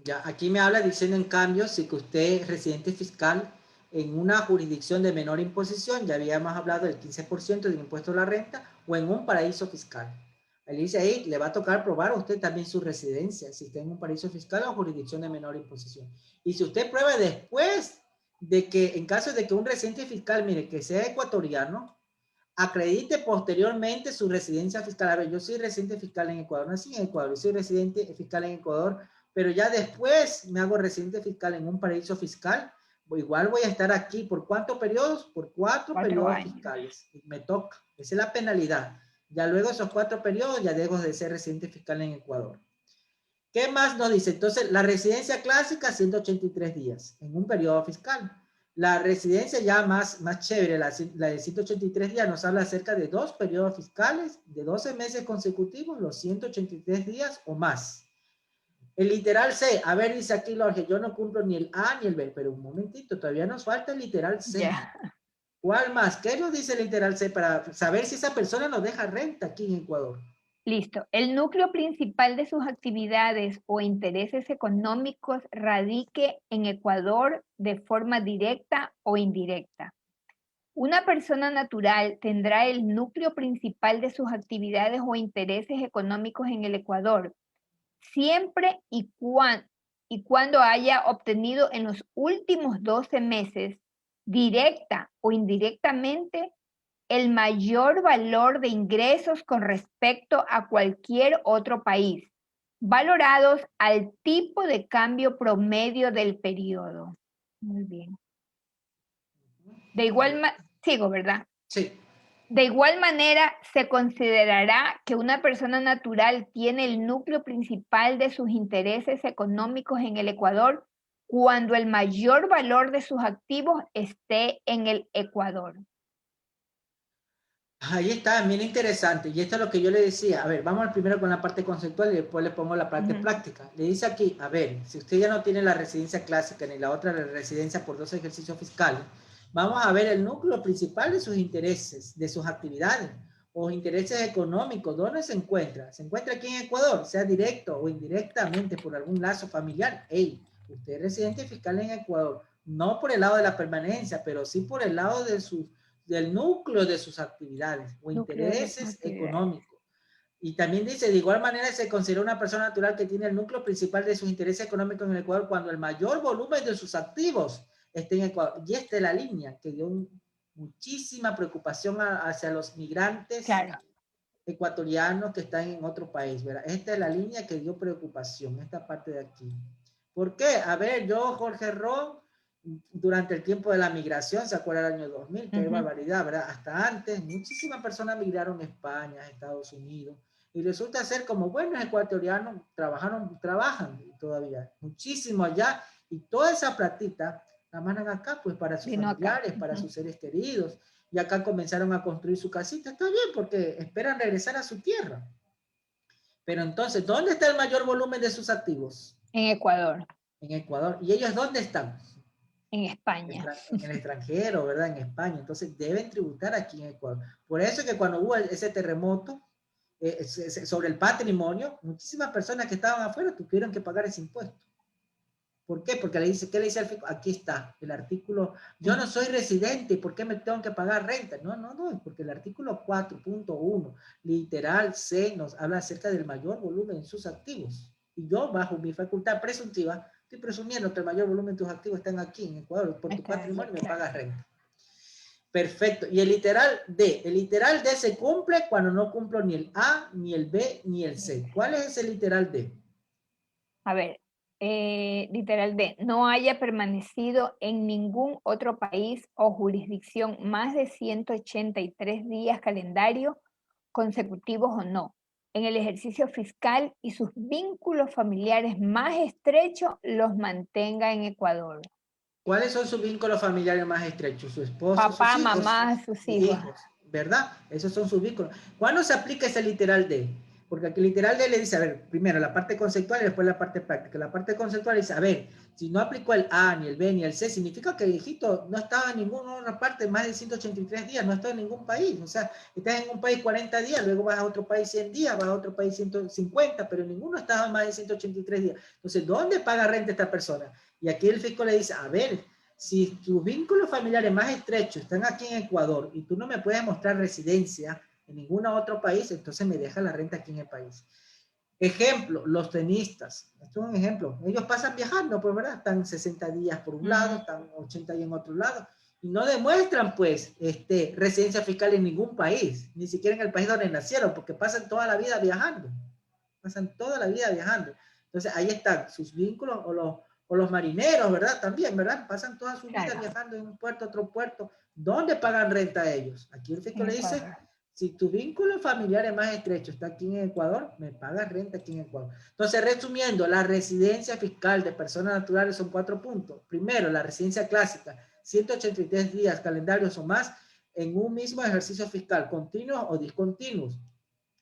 Ya, aquí me habla diciendo en cambio, si que usted es residente fiscal en una jurisdicción de menor imposición, ya habíamos hablado del 15% del impuesto a la renta, o en un paraíso fiscal. Ahí dice ahí, le va a tocar probar a usted también su residencia, si está en un paraíso fiscal o jurisdicción de menor imposición. Y si usted prueba después de que, en caso de que un residente fiscal, mire, que sea ecuatoriano, acredite posteriormente su residencia fiscal. A ver, yo soy residente fiscal en Ecuador, nací en Ecuador, soy residente fiscal en Ecuador, pero ya después me hago residente fiscal en un paraíso fiscal, igual voy a estar aquí. ¿Por cuántos periodos? Por 4 periodos años. fiscales. Me toca. Esa es la penalidad. Ya luego de esos 4 periodos ya dejo de ser residente fiscal en Ecuador. ¿Qué más nos dice? Entonces, la residencia clásica, 183 días en un periodo fiscal. La residencia ya más chévere, la de 183 días, nos habla acerca de 2 periodos fiscales de 12 meses consecutivos, los 183 días o más. El literal C, a ver, dice aquí Jorge, yo no cumplo ni el A ni el B, pero un momentito, todavía nos falta el literal C. Ya. ¿Cuál más? ¿Qué nos dice el literal C para saber si esa persona nos deja renta aquí en Ecuador? Listo. El núcleo principal de sus actividades o intereses económicos radique en Ecuador de forma directa o indirecta. Una persona natural tendrá el núcleo principal de sus actividades o intereses económicos en el Ecuador, siempre y cuando haya obtenido en los últimos 12 meses, directa o indirectamente, el mayor valor de ingresos con respecto a cualquier otro país, valorados al tipo de cambio promedio del periodo. Muy bien. Sigo, ¿verdad? Sí. De igual manera, se considerará que una persona natural tiene el núcleo principal de sus intereses económicos en el Ecuador cuando el mayor valor de sus activos esté en el Ecuador. Ahí está, bien interesante. Y esto es lo que yo le decía. A ver, vamos primero con la parte conceptual y después le pongo la parte práctica. Le dice aquí, a ver, si usted ya no tiene la residencia clásica ni la otra residencia por 2 ejercicios fiscales, vamos a ver el núcleo principal de sus intereses, de sus actividades o intereses económicos. ¿Dónde se encuentra? ¿Se encuentra aquí en Ecuador? Sea directo o indirectamente por algún lazo familiar. Hey, usted es residente fiscal en Ecuador. No por el lado de la permanencia, pero sí por el lado del núcleo de sus actividades o intereses económicos. Y también dice, de igual manera se considera una persona natural que tiene el núcleo principal de sus intereses económicos en el Ecuador cuando el mayor volumen de sus activos esté en Ecuador. Y esta es la línea que dio muchísima preocupación hacia los migrantes ecuatorianos que están en otro país, ¿verdad? Esta es la línea que dio preocupación, esta parte de aquí. ¿Por qué? A ver, yo, Jorge Ron, durante el tiempo de la migración, ¿se acuerda del año 2000? Qué barbaridad, ¿verdad? Hasta antes, muchísimas personas migraron a España, a Estados Unidos, y resulta ser como buenos ecuatorianos, trabajan todavía, muchísimo allá, y toda esa platita la mandan acá, pues para sus familiares, para sus seres queridos, y acá comenzaron a construir su casita, está bien, porque esperan regresar a su tierra. Pero entonces, ¿dónde está el mayor volumen de sus activos? En Ecuador. En Ecuador. ¿Y ellos dónde están? En España. En el extranjero, ¿verdad? En España. Entonces deben tributar aquí en Ecuador. Por eso que cuando hubo ese terremoto sobre el patrimonio, muchísimas personas que estaban afuera tuvieron que pagar ese impuesto. ¿Por qué? Porque ¿qué le dice al fisco? Aquí está el artículo, yo no soy residente, ¿por qué me tengo que pagar renta? No, porque el artículo 4.1, literal C, nos habla acerca del mayor volumen de sus activos. Y yo, bajo mi facultad presuntiva, estoy presumiendo que el mayor volumen de tus activos están aquí en Ecuador, por tu patrimonio me pagas renta. Perfecto. Y el literal D se cumple cuando no cumplo ni el A, ni el B, ni el C. ¿Cuál es ese literal D? A ver, literal D, no haya permanecido en ningún otro país o jurisdicción más de 183 días calendario consecutivos o no, en el ejercicio fiscal y sus vínculos familiares más estrechos los mantenga en Ecuador. ¿Cuáles son sus vínculos familiares más estrechos? Su esposo, papá, sus hijos, mamá, sus hijos, ¿verdad? Esos son sus vínculos. ¿Cuándo se aplica ese literal D? Porque aquí el literal D le dice, a ver, primero la parte conceptual y después la parte práctica. La parte conceptual dice, a ver, si no aplicó el A, ni el B, ni el C, significa que el viejito no estaba en ninguna otra parte más de 183 días, no está en ningún país. O sea, estás en un país 40 días, luego vas a otro país 100 días, vas a otro país 150, pero ninguno estaba más de 183 días. Entonces, ¿dónde paga renta esta persona? Y aquí el fisco le dice, a ver, Si tus vínculos familiares más estrechos están aquí en Ecuador y tú no me puedes mostrar residencia en ningún otro país, entonces me deja la renta aquí en el país. Ejemplo, los tenistas. Esto es un ejemplo. Ellos pasan viajando, pues, ¿verdad? Están 60 días por un lado, están 80 días en otro lado. Y no demuestran, pues, residencia fiscal en ningún país, ni siquiera en el país donde nacieron, porque pasan toda la vida viajando. Pasan toda la vida viajando. Entonces, ahí están sus vínculos, o los marineros, ¿verdad? También, ¿verdad? Pasan toda su vida viajando de un puerto a otro puerto. ¿Dónde pagan renta a ellos? Aquí el fisco le dice, si tu vínculo familiar es más estrecho está aquí en Ecuador, me pagas renta aquí en Ecuador. Entonces, resumiendo, la residencia fiscal de personas naturales son 4 puntos. Primero, la residencia clásica, 183 días calendarios o más en un mismo ejercicio fiscal, continuos o discontinuos.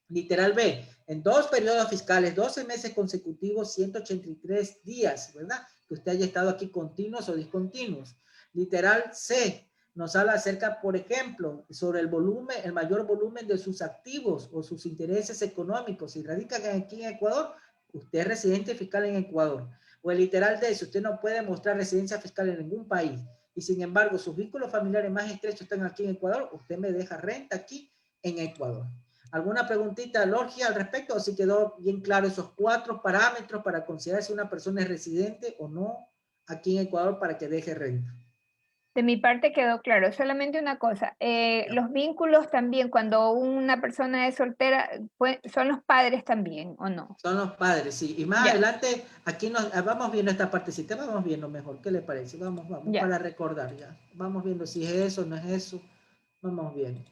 Literal B, en 2 periodos fiscales, 12 meses consecutivos, 183 días, ¿verdad? Que usted haya estado aquí continuos o discontinuos. Literal C, nos habla acerca, por ejemplo, sobre el volumen, el mayor volumen de sus activos o sus intereses económicos. Si radican aquí en Ecuador, usted es residente fiscal en Ecuador. O el literal D, si usted no puede mostrar residencia fiscal en ningún país y sin embargo sus vínculos familiares más estrechos están aquí en Ecuador, usted me deja renta aquí en Ecuador. ¿Alguna preguntita, Lorgia, al respecto? ¿O si quedó bien claro esos 4 parámetros para considerar si una persona es residente o no aquí en Ecuador para que deje renta? De mi parte quedó claro. Solamente una cosa, los vínculos también, cuando una persona es soltera, pues, ¿son los padres también o no? Son los padres, sí. Y más adelante, aquí vamos viendo esta partecita, vamos viendo mejor. ¿Qué le parece? Vamos para recordar ya. Vamos viendo si es eso, no es eso. Vamos viendo.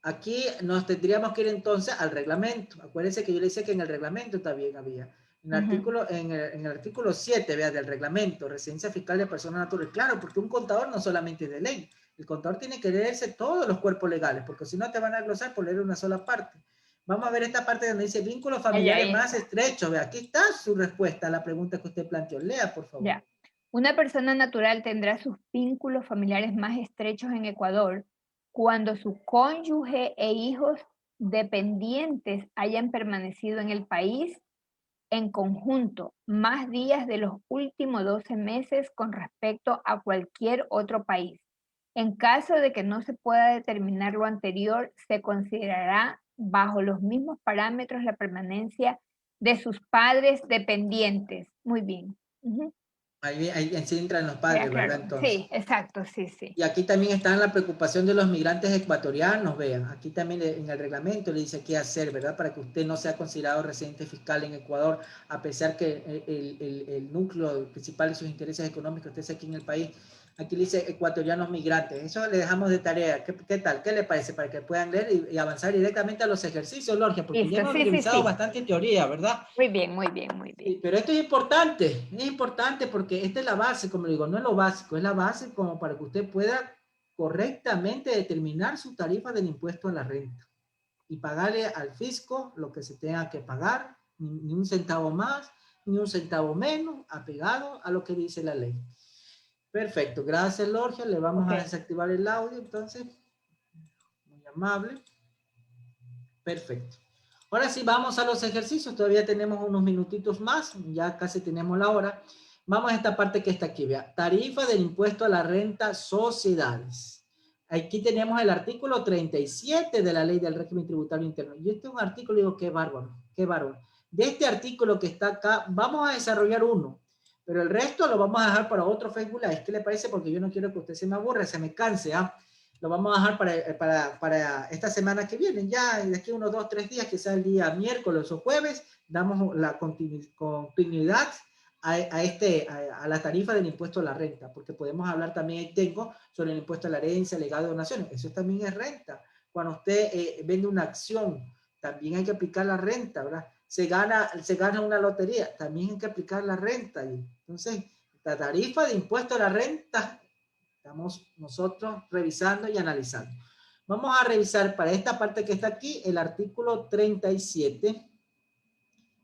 Aquí nos tendríamos que ir entonces al reglamento. Acuérdense que yo le decía que en el reglamento también había. En el artículo 7, vea, del reglamento, residencia fiscal de personas naturales. Claro, porque un contador no solamente es de ley. El contador tiene que leerse todos los cuerpos legales, porque si no te van a glosar por leer una sola parte. Vamos a ver esta parte donde dice vínculos familiares más estrechos. Vea, aquí está su respuesta a la pregunta que usted planteó. Lea, por favor. Ya. Una persona natural tendrá sus vínculos familiares más estrechos en Ecuador cuando su cónyuge e hijos dependientes hayan permanecido en el país en conjunto más días de los últimos 12 meses con respecto a cualquier otro país. En caso de que no se pueda determinar lo anterior, se considerará bajo los mismos parámetros la permanencia de sus padres dependientes. Muy bien. Ahí se entran los padres, claro. ¿verdad? Entonces, sí, exacto, sí. Y aquí también está la preocupación de los migrantes ecuatorianos, vean. Aquí también en el reglamento le dice qué hacer, ¿verdad? Para que usted no sea considerado residente fiscal en Ecuador, a pesar que el núcleo principal de sus intereses económicos esté aquí en el país. Aquí le dice ecuatorianos migrantes. Eso le dejamos de tarea. ¿Qué tal? ¿Qué le parece? Para que puedan leer y avanzar directamente a los ejercicios, Lorgia, porque ya hemos revisado bastante teoría, ¿verdad? Muy bien. Sí, pero esto es importante porque esta es la base, como digo, no es lo básico, es la base como para que usted pueda correctamente determinar su tarifa del impuesto a la renta y pagarle al fisco lo que se tenga que pagar, ni un centavo más, ni un centavo menos, apegado a lo que dice la ley. Perfecto, gracias, Lorgia. Le vamos a desactivar el audio, entonces. Muy amable. Perfecto. Ahora sí, vamos a los ejercicios. Todavía tenemos unos minutitos más. Ya casi tenemos la hora. Vamos a esta parte que está aquí. Vea. Tarifa del impuesto a la renta sociedades. Aquí tenemos el artículo 37 de la Ley del Régimen Tributario Interno. Y este es un artículo, digo, qué bárbaro, qué bárbaro. De este artículo que está acá, vamos a desarrollar uno. Pero el resto lo vamos a dejar para otro Facebook Live. ¿Qué le parece? Porque yo no quiero que usted se me aburra, se me canse. Lo vamos a dejar para esta semana que viene. Ya de aquí unos 2 o 3 días, quizá el día miércoles o jueves, damos la continuidad a la tarifa del impuesto a la renta. Porque podemos hablar también, sobre el impuesto a la herencia, legado de donaciones. Eso también es renta. Cuando usted vende una acción, también hay que aplicar la renta, ¿verdad? Se gana una lotería, también hay que aplicar la renta. Entonces, la tarifa de impuesto a la renta, estamos nosotros revisando y analizando. Vamos a revisar para esta parte que está aquí, el artículo 37.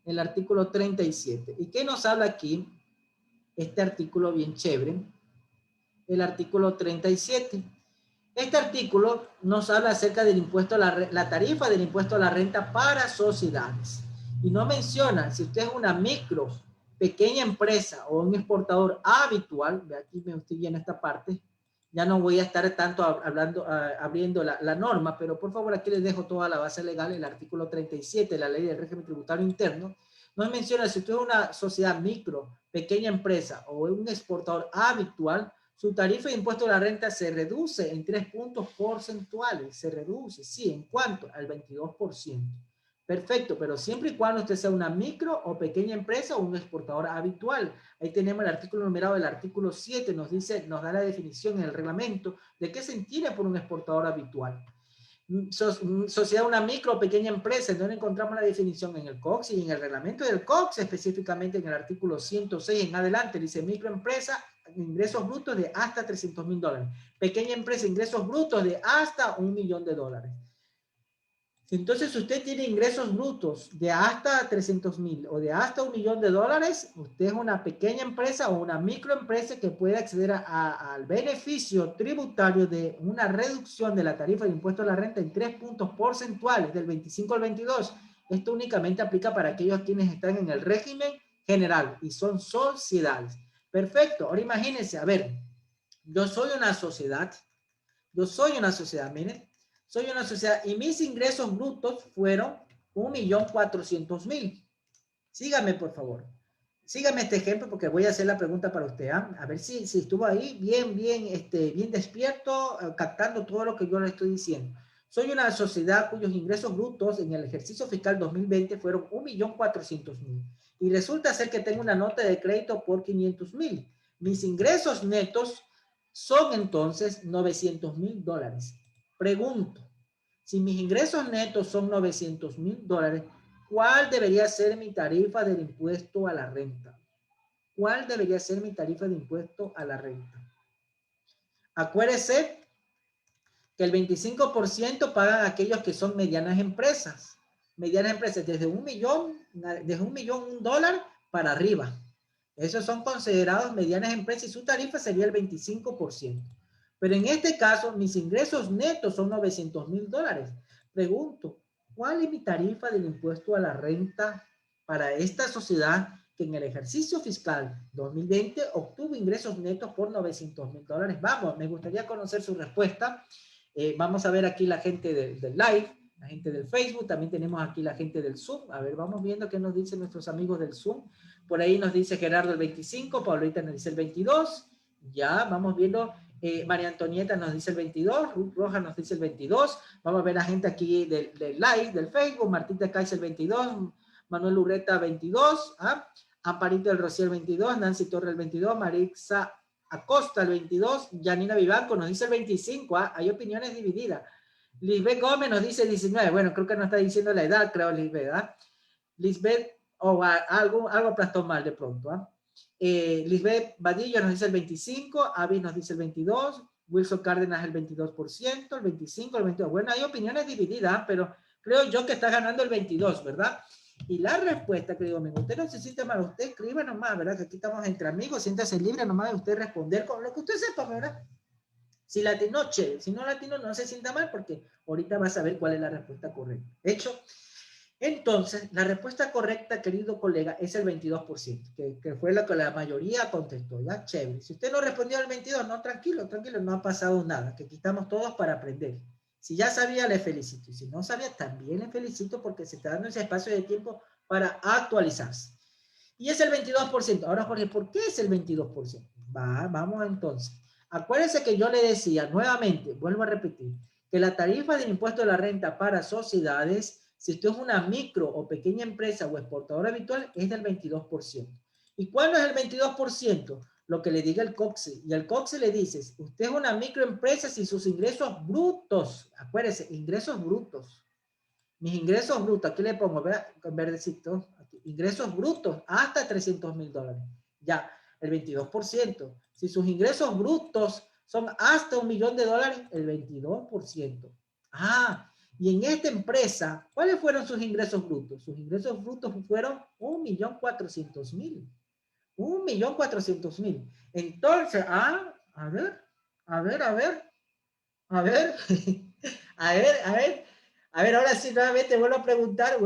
El artículo 37. ¿Y qué nos habla aquí? Este artículo bien chévere. El artículo 37. Este artículo nos habla acerca del impuesto a la tarifa del impuesto a la renta para sociedades. Y no menciona si usted es una micro, pequeña empresa o un exportador habitual, ve aquí me estoy viendo esta parte, ya no voy a estar tanto abriendo la norma, pero por favor aquí les dejo toda la base legal, el artículo 37 de la Ley del Régimen Tributario Interno, nos menciona si usted es una sociedad micro, pequeña empresa o un exportador habitual, su tarifa de impuesto a la renta se reduce en 3 puntos porcentuales, se reduce, sí, ¿en cuánto? Al 22%. Perfecto, pero siempre y cuando usted sea una micro o pequeña empresa o un exportador habitual. Ahí tenemos el artículo numerado del artículo 7, nos da la definición en el reglamento de qué se entiende por un exportador habitual. Sociedad, una micro o pequeña empresa, ¿en donde encontramos la definición? En el COX y en el reglamento del COX, específicamente en el artículo 106 en adelante, dice microempresa, ingresos brutos de hasta $300,000. Pequeña empresa, ingresos brutos de hasta $1 millón. Entonces, si usted tiene ingresos brutos de hasta 300,000 o de hasta $1 millón, usted es una pequeña empresa o una microempresa que puede acceder al beneficio tributario de una reducción de la tarifa de impuesto a la renta en 3 puntos porcentuales, del 25 al 22. Esto únicamente aplica para aquellos quienes están en el régimen general y son sociedades. Perfecto. Ahora imagínense, a ver, yo soy una sociedad, miren. Soy una sociedad y mis ingresos brutos fueron 1.400.000. Sígame, por favor. Sígame este ejemplo porque voy a hacer la pregunta para usted. ¿Eh? A ver si estuvo ahí bien despierto, captando todo lo que yo le estoy diciendo. Soy una sociedad cuyos ingresos brutos en el ejercicio fiscal 2020 fueron 1.400.000. Y resulta ser que tengo una nota de crédito por 500.000. Mis ingresos netos son entonces $900,000. Pregunto, si mis ingresos netos son $900,000, ¿cuál debería ser mi tarifa del impuesto a la renta? ¿Cuál debería ser mi tarifa de impuesto a la renta? Acuérdese que el 25% pagan aquellos que son medianas empresas. Medianas empresas desde $1 millón, $1 para arriba. Esos son considerados medianas empresas y su tarifa sería el 25%. Pero en este caso, mis ingresos netos son $900,000. Pregunto, ¿cuál es mi tarifa del impuesto a la renta para esta sociedad que en el ejercicio fiscal 2020 obtuvo ingresos netos por $900,000? Vamos, me gustaría conocer su respuesta. Vamos a ver aquí la gente del live, la gente del Facebook, también tenemos aquí la gente del Zoom. A ver, vamos viendo qué nos dicen nuestros amigos del Zoom. Por ahí nos dice Gerardo el 25, Paulita nos dice el 22. Ya, vamos viendo. María Antonieta nos dice el 22, Ruth Rojas nos dice el 22, vamos a ver a la gente aquí del live, del Facebook, Martita Caiz el 22, Manuel Urreta 22, Amparito del Rocío el 22, Nancy Torre el 22, Marixa Acosta el 22, Janina Vivanco nos dice el 25, hay opiniones divididas. Lisbeth Gómez nos dice 19, bueno, creo que no está diciendo la edad, creo, Lisbeth, ¿verdad? Lisbeth, algo aplastó mal de pronto, Lisbeth Badillo nos dice el 25, Avi nos dice el 22, Wilson Cárdenas el 22%, el 25, el 22. Bueno, hay opiniones divididas, pero creo yo que está ganando el 22, ¿verdad? Y la respuesta, querido amigo, usted no se siente mal, usted escriba nomás, ¿verdad? Que aquí estamos entre amigos, siéntase libre nomás de usted responder con lo que usted sepa, ¿verdad? Si latino, chévere. Si no latino, no se sienta mal porque ahorita vas a ver cuál es la respuesta correcta. ¿Hecho? Entonces, la respuesta correcta, querido colega, es el 22%, que fue la que la mayoría contestó, ¿ya? Chévere. Si usted no respondió al 22, no, tranquilo, no ha pasado nada, que aquí estamos todos para aprender. Si ya sabía, le felicito. Y si no sabía, también le felicito porque se está dando ese espacio de tiempo para actualizarse. Y es el 22%. Ahora, Jorge, ¿por qué es el 22%? Vamos entonces. Acuérdense que yo le decía, nuevamente, vuelvo a repetir, que la tarifa del impuesto a la renta para sociedades, si usted es una micro o pequeña empresa o exportador habitual, es del 22%. ¿Y cuándo es el 22%? Lo que le diga el COCSE. Y el COCSE le dice, usted es una microempresa si sus ingresos brutos, acuérdese, ingresos brutos. Mis ingresos brutos, aquí le pongo, vea, con verdecito, aquí, ingresos brutos hasta $300,000. Ya, el 22%. Si sus ingresos brutos son hasta $1 millón, el 22%. Y en esta empresa, ¿cuáles fueron sus ingresos brutos? Sus ingresos brutos fueron 1.400.000. 1.400.000. Entonces, a ver. A ver, ahora sí, nuevamente vuelvo a preguntar,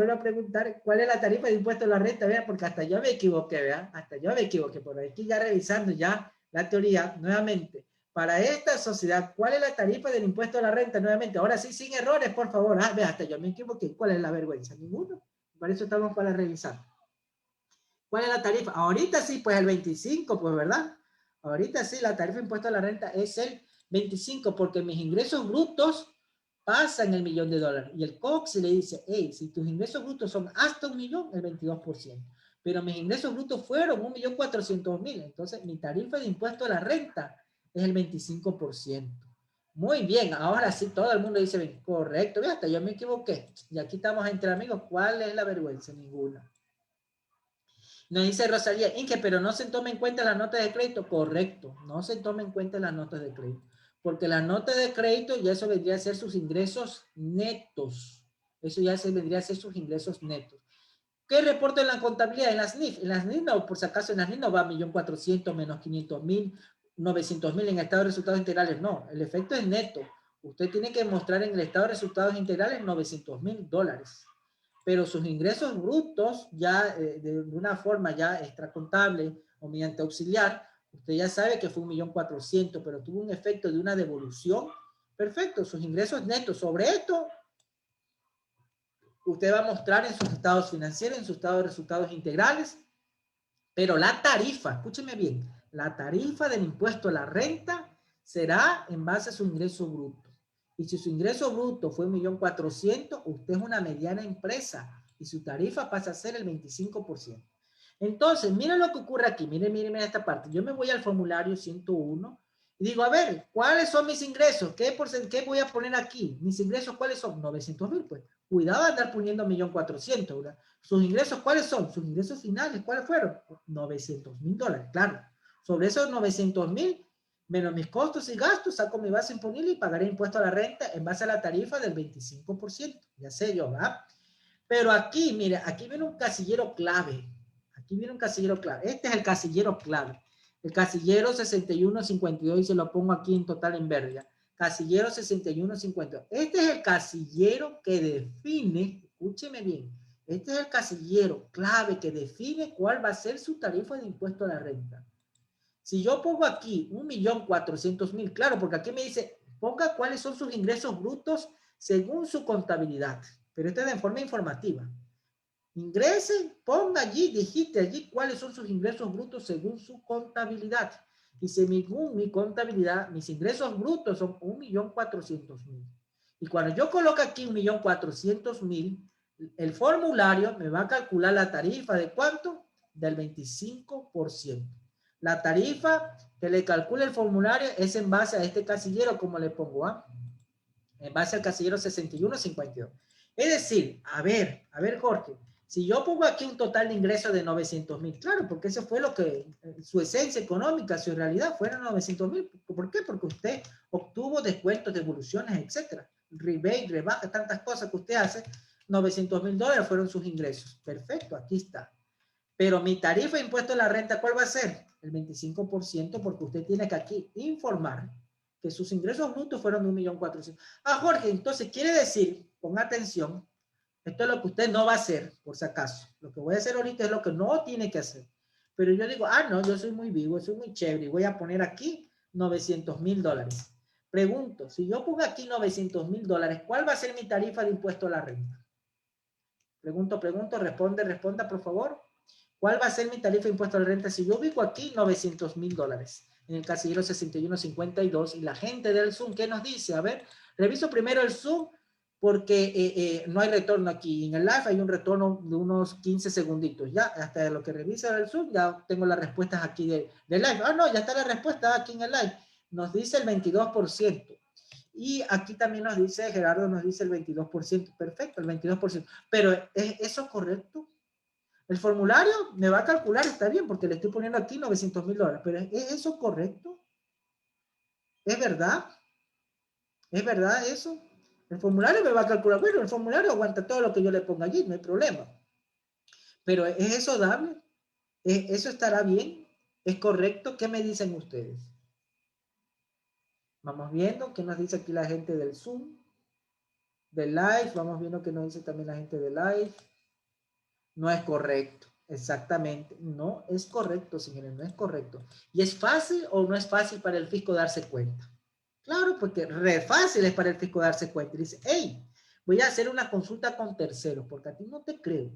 cuál es la tarifa de impuesto a la renta, vea, porque hasta yo me equivoqué, vea, hasta yo me equivoqué, por aquí ya revisando ya la teoría, nuevamente, para esta sociedad, ¿cuál es la tarifa del impuesto a la renta? Nuevamente, ahora sí, sin errores, por favor, vea, hasta yo me equivoqué, ¿cuál es la vergüenza? Ninguno, para eso estamos para revisar. ¿Cuál es la tarifa? Ahorita sí, pues el 25, pues, ¿verdad? Ahorita sí, la tarifa de impuesto a la renta es el 25, porque mis ingresos brutos pasan el $1.000.000. Y el COX le dice, hey, si tus ingresos brutos son hasta $1.000.000, el 22%. Pero mis ingresos brutos fueron 1.400.000. Entonces, mi tarifa de impuesto a la renta es el 25%. Muy bien, ahora sí, todo el mundo dice, correcto, hasta yo me equivoqué. Y aquí estamos entre amigos, ¿cuál es la vergüenza? Ninguna. Nos dice Rosalía, Inge, pero no se toma en cuenta las notas de crédito. Correcto, no se toma en cuenta las notas de crédito. Porque las notas de crédito ya eso vendría a ser sus ingresos netos. Eso ya se vendría a ser sus ingresos netos. ¿Qué reporta en la contabilidad? En las NIF. En las NIF no, por si acaso en las NIF no va 1.400.000 menos 500.000, 900.000 en estado de resultados integrales. No, el efecto es neto. Usted tiene que mostrar en el estado de resultados integrales $900.000. Pero sus ingresos brutos ya de una forma ya extracontable o mediante auxiliar, usted ya sabe que fue 1.400.000, pero tuvo un efecto de una devolución. Perfecto, sus ingresos netos. Sobre esto, usted va a mostrar en sus estados financieros, en sus estados de resultados integrales, pero la tarifa, escúcheme bien, la tarifa del impuesto a la renta será en base a su ingreso bruto. Y si su ingreso bruto fue 1.400.000, usted es una mediana empresa y su tarifa pasa a ser el 25%. Entonces, miren lo que ocurre aquí. Miren esta parte. Yo me voy al formulario 101 y digo, a ver, ¿cuáles son mis ingresos? ¿Qué voy a poner aquí? Mis ingresos, ¿cuáles son? 900.000, pues. Cuidado de andar poniendo 1.400.000, ¿verdad? ¿Sus ingresos cuáles son? Sus ingresos finales, ¿cuáles fueron? $900.000, claro. Sobre esos 900.000, menos mis costos y gastos, saco mi base imponible y pagaré impuesto a la renta en base a la tarifa del 25%. Ya sé yo, ¿verdad? Pero aquí, mire, aquí viene un casillero clave. Aquí viene un casillero clave. Este es el casillero clave. El casillero 6152, y se lo pongo aquí en total en verde. ¿Ya? Casillero 6152. Este es el casillero que define, escúcheme bien, este es el casillero clave que define cuál va a ser su tarifa de impuesto a la renta. Si yo pongo aquí 1.400.000, claro, porque aquí me dice, ponga cuáles son sus ingresos brutos según su contabilidad. Pero esto es de forma informativa. Ingrese, ponga allí, digite allí cuáles son sus ingresos brutos según su contabilidad. Y según mi contabilidad, mis ingresos brutos son 1.400.000. Y cuando yo coloco aquí 1.400.000, el formulario me va a calcular la tarifa de ¿cuánto? Del 25%. La tarifa que le calcula el formulario es en base a este casillero, como le pongo, en base al casillero 6152. Es decir, a ver, Jorge, si yo pongo aquí un total de ingresos de 900.000, claro, porque eso fue lo que, su esencia económica, su realidad, fueron 900.000. ¿Por qué? Porque usted obtuvo descuentos, devoluciones, etcétera. Rebate, rebaja, tantas cosas que usted hace. $900.000 fueron sus ingresos. Perfecto, aquí está. Pero mi tarifa de impuesto a la renta, ¿cuál va a ser? El 25%, porque usted tiene que aquí informar que sus ingresos brutos fueron de 1.400.000. Jorge, entonces quiere decir, ponga atención, esto es lo que usted no va a hacer, por si acaso. Lo que voy a hacer ahorita es lo que no tiene que hacer. Pero yo digo, no, yo soy muy vivo, soy muy chévere, y voy a poner aquí $900.000. Pregunto, si yo pongo aquí $900.000, ¿cuál va a ser mi tarifa de impuesto a la renta? Pregunto, responda, por favor. ¿Cuál va a ser mi tarifa de impuesto a la renta si yo ubico aquí $900.000 en el casillero 6152 y la gente del Zoom, ¿qué nos dice? A ver, reviso primero el Zoom porque no hay retorno aquí. En el live hay un retorno de unos 15 segunditos. Ya, hasta lo que revisa el Zoom, ya tengo las respuestas aquí de live. No, ya está la respuesta aquí en el live. Nos dice el 22%. Y aquí también nos dice, Gerardo nos dice el 22%. Perfecto, el 22%. Pero ¿es eso correcto? El formulario me va a calcular, está bien, porque le estoy poniendo aquí $900.000. Pero ¿es eso correcto? ¿Es verdad? ¿Es verdad eso? El formulario me va a calcular. Bueno, el formulario aguanta todo lo que yo le ponga allí, no hay problema. Pero ¿es eso dable? ¿Eso estará bien? ¿Es correcto? ¿Qué me dicen ustedes? Vamos viendo qué nos dice aquí la gente del Zoom. de live. Vamos viendo qué nos dice también la gente de live. No es correcto. Exactamente. No es correcto, señores. No es correcto. ¿Y es fácil o no es fácil para el fisco darse cuenta? Claro, porque re fácil es para el fisco darse cuenta. Y dice, hey, voy a hacer una consulta con terceros, porque a ti no te creo.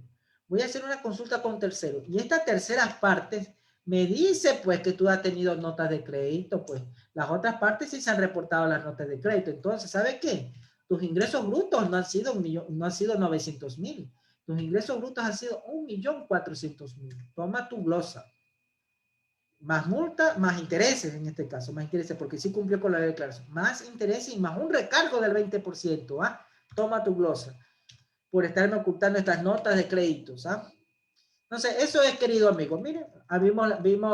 Voy a hacer una consulta con terceros. Y estas terceras partes me dice, pues, que tú has tenido notas de crédito, pues. Las otras partes sí se han reportado las notas de crédito. Entonces, ¿sabe qué? Tus ingresos brutos no han sido 1.000.000, no han sido 900.000. Tus ingresos brutos han sido 1.400.000. Toma tu glosa. Más multa, más intereses en este caso, más intereses, porque sí cumplió con la declaración. Más intereses y más un recargo del 20%. ¿Ah? Toma tu glosa por estarme ocultando estas notas de créditos. ¿Ah? Entonces, eso es, querido amigo. Miren,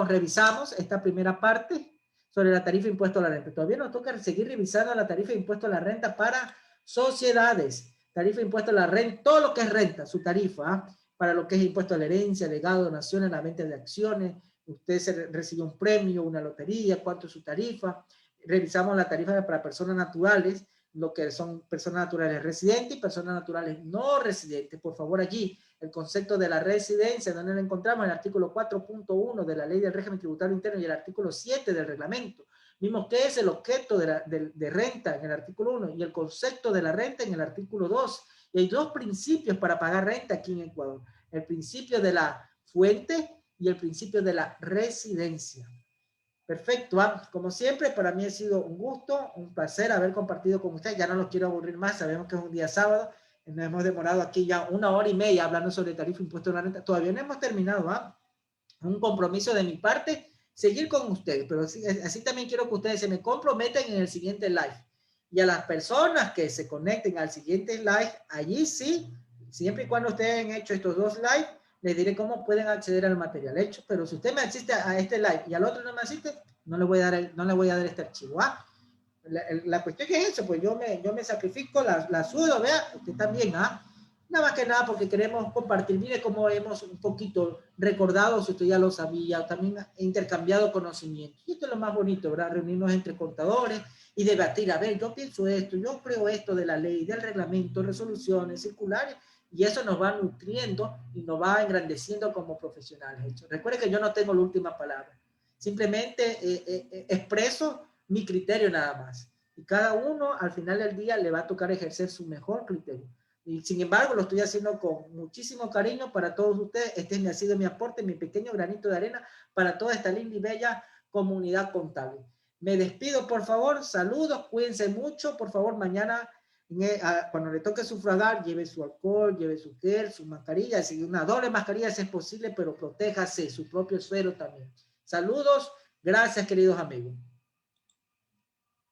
revisamos esta primera parte sobre la tarifa de impuesto a la renta. Todavía nos toca seguir revisando la tarifa de impuesto a la renta para sociedades. Tarifa de impuesto a la renta, todo lo que es renta, su tarifa, ¿ah? Para lo que es impuesto a la herencia, legado, donaciones, la venta de acciones. Usted recibe un premio, una lotería, cuánto es su tarifa. Revisamos la tarifa para personas naturales, lo que son personas naturales residentes y personas naturales no residentes. Por favor, allí el concepto de la residencia, donde lo encontramos en el artículo 4.1 de la Ley del Régimen Tributario Interno y el artículo 7 del reglamento. Vimos qué es el objeto de renta en el artículo 1 y el concepto de la renta en el artículo 2. Y hay dos principios para pagar renta aquí en Ecuador. El principio de la fuente y el principio de la residencia. Perfecto, como siempre, para mí ha sido un gusto, un placer haber compartido con ustedes. Ya no los quiero aburrir más, sabemos que es un día sábado. Nos hemos demorado aquí ya 1 hora y media hablando sobre tarifa impuesto a la renta. Todavía no hemos terminado, un compromiso de mi parte, seguir con ustedes, pero así también quiero que ustedes se me comprometen en el siguiente live. Y a las personas que se conecten al siguiente live, allí sí, siempre y cuando ustedes hayan hecho estos 2 live, les diré cómo pueden acceder al material hecho. Pero si usted me asiste a este live y al otro no me asiste, no le voy a dar este archivo. La cuestión es eso, pues yo me sacrifico, la sudo, vea, usted también, nada más que nada porque queremos compartir. Mire cómo hemos un poquito recordado, si usted ya lo sabía, también intercambiado conocimientos. Y esto es lo más bonito, ¿verdad? Reunirnos entre contadores y debatir, a ver, yo pienso esto, yo creo esto de la ley, del reglamento, resoluciones, circulares, y eso nos va nutriendo y nos va engrandeciendo como profesionales. Recuerde que yo no tengo la última palabra. Simplemente expreso mi criterio nada más. Y cada uno al final del día le va a tocar ejercer su mejor criterio. Y sin embargo lo estoy haciendo con muchísimo cariño para todos ustedes. Este ha sido mi aporte, mi pequeño granito de arena para toda esta linda y bella comunidad contable. Me despido, por favor. Saludos, cuídense mucho. Por favor, mañana cuando le toque sufragar, lleve su alcohol, lleve su gel, su mascarilla, una doble mascarilla si es posible, pero protéjase, su propio suero también. Saludos, gracias queridos amigos.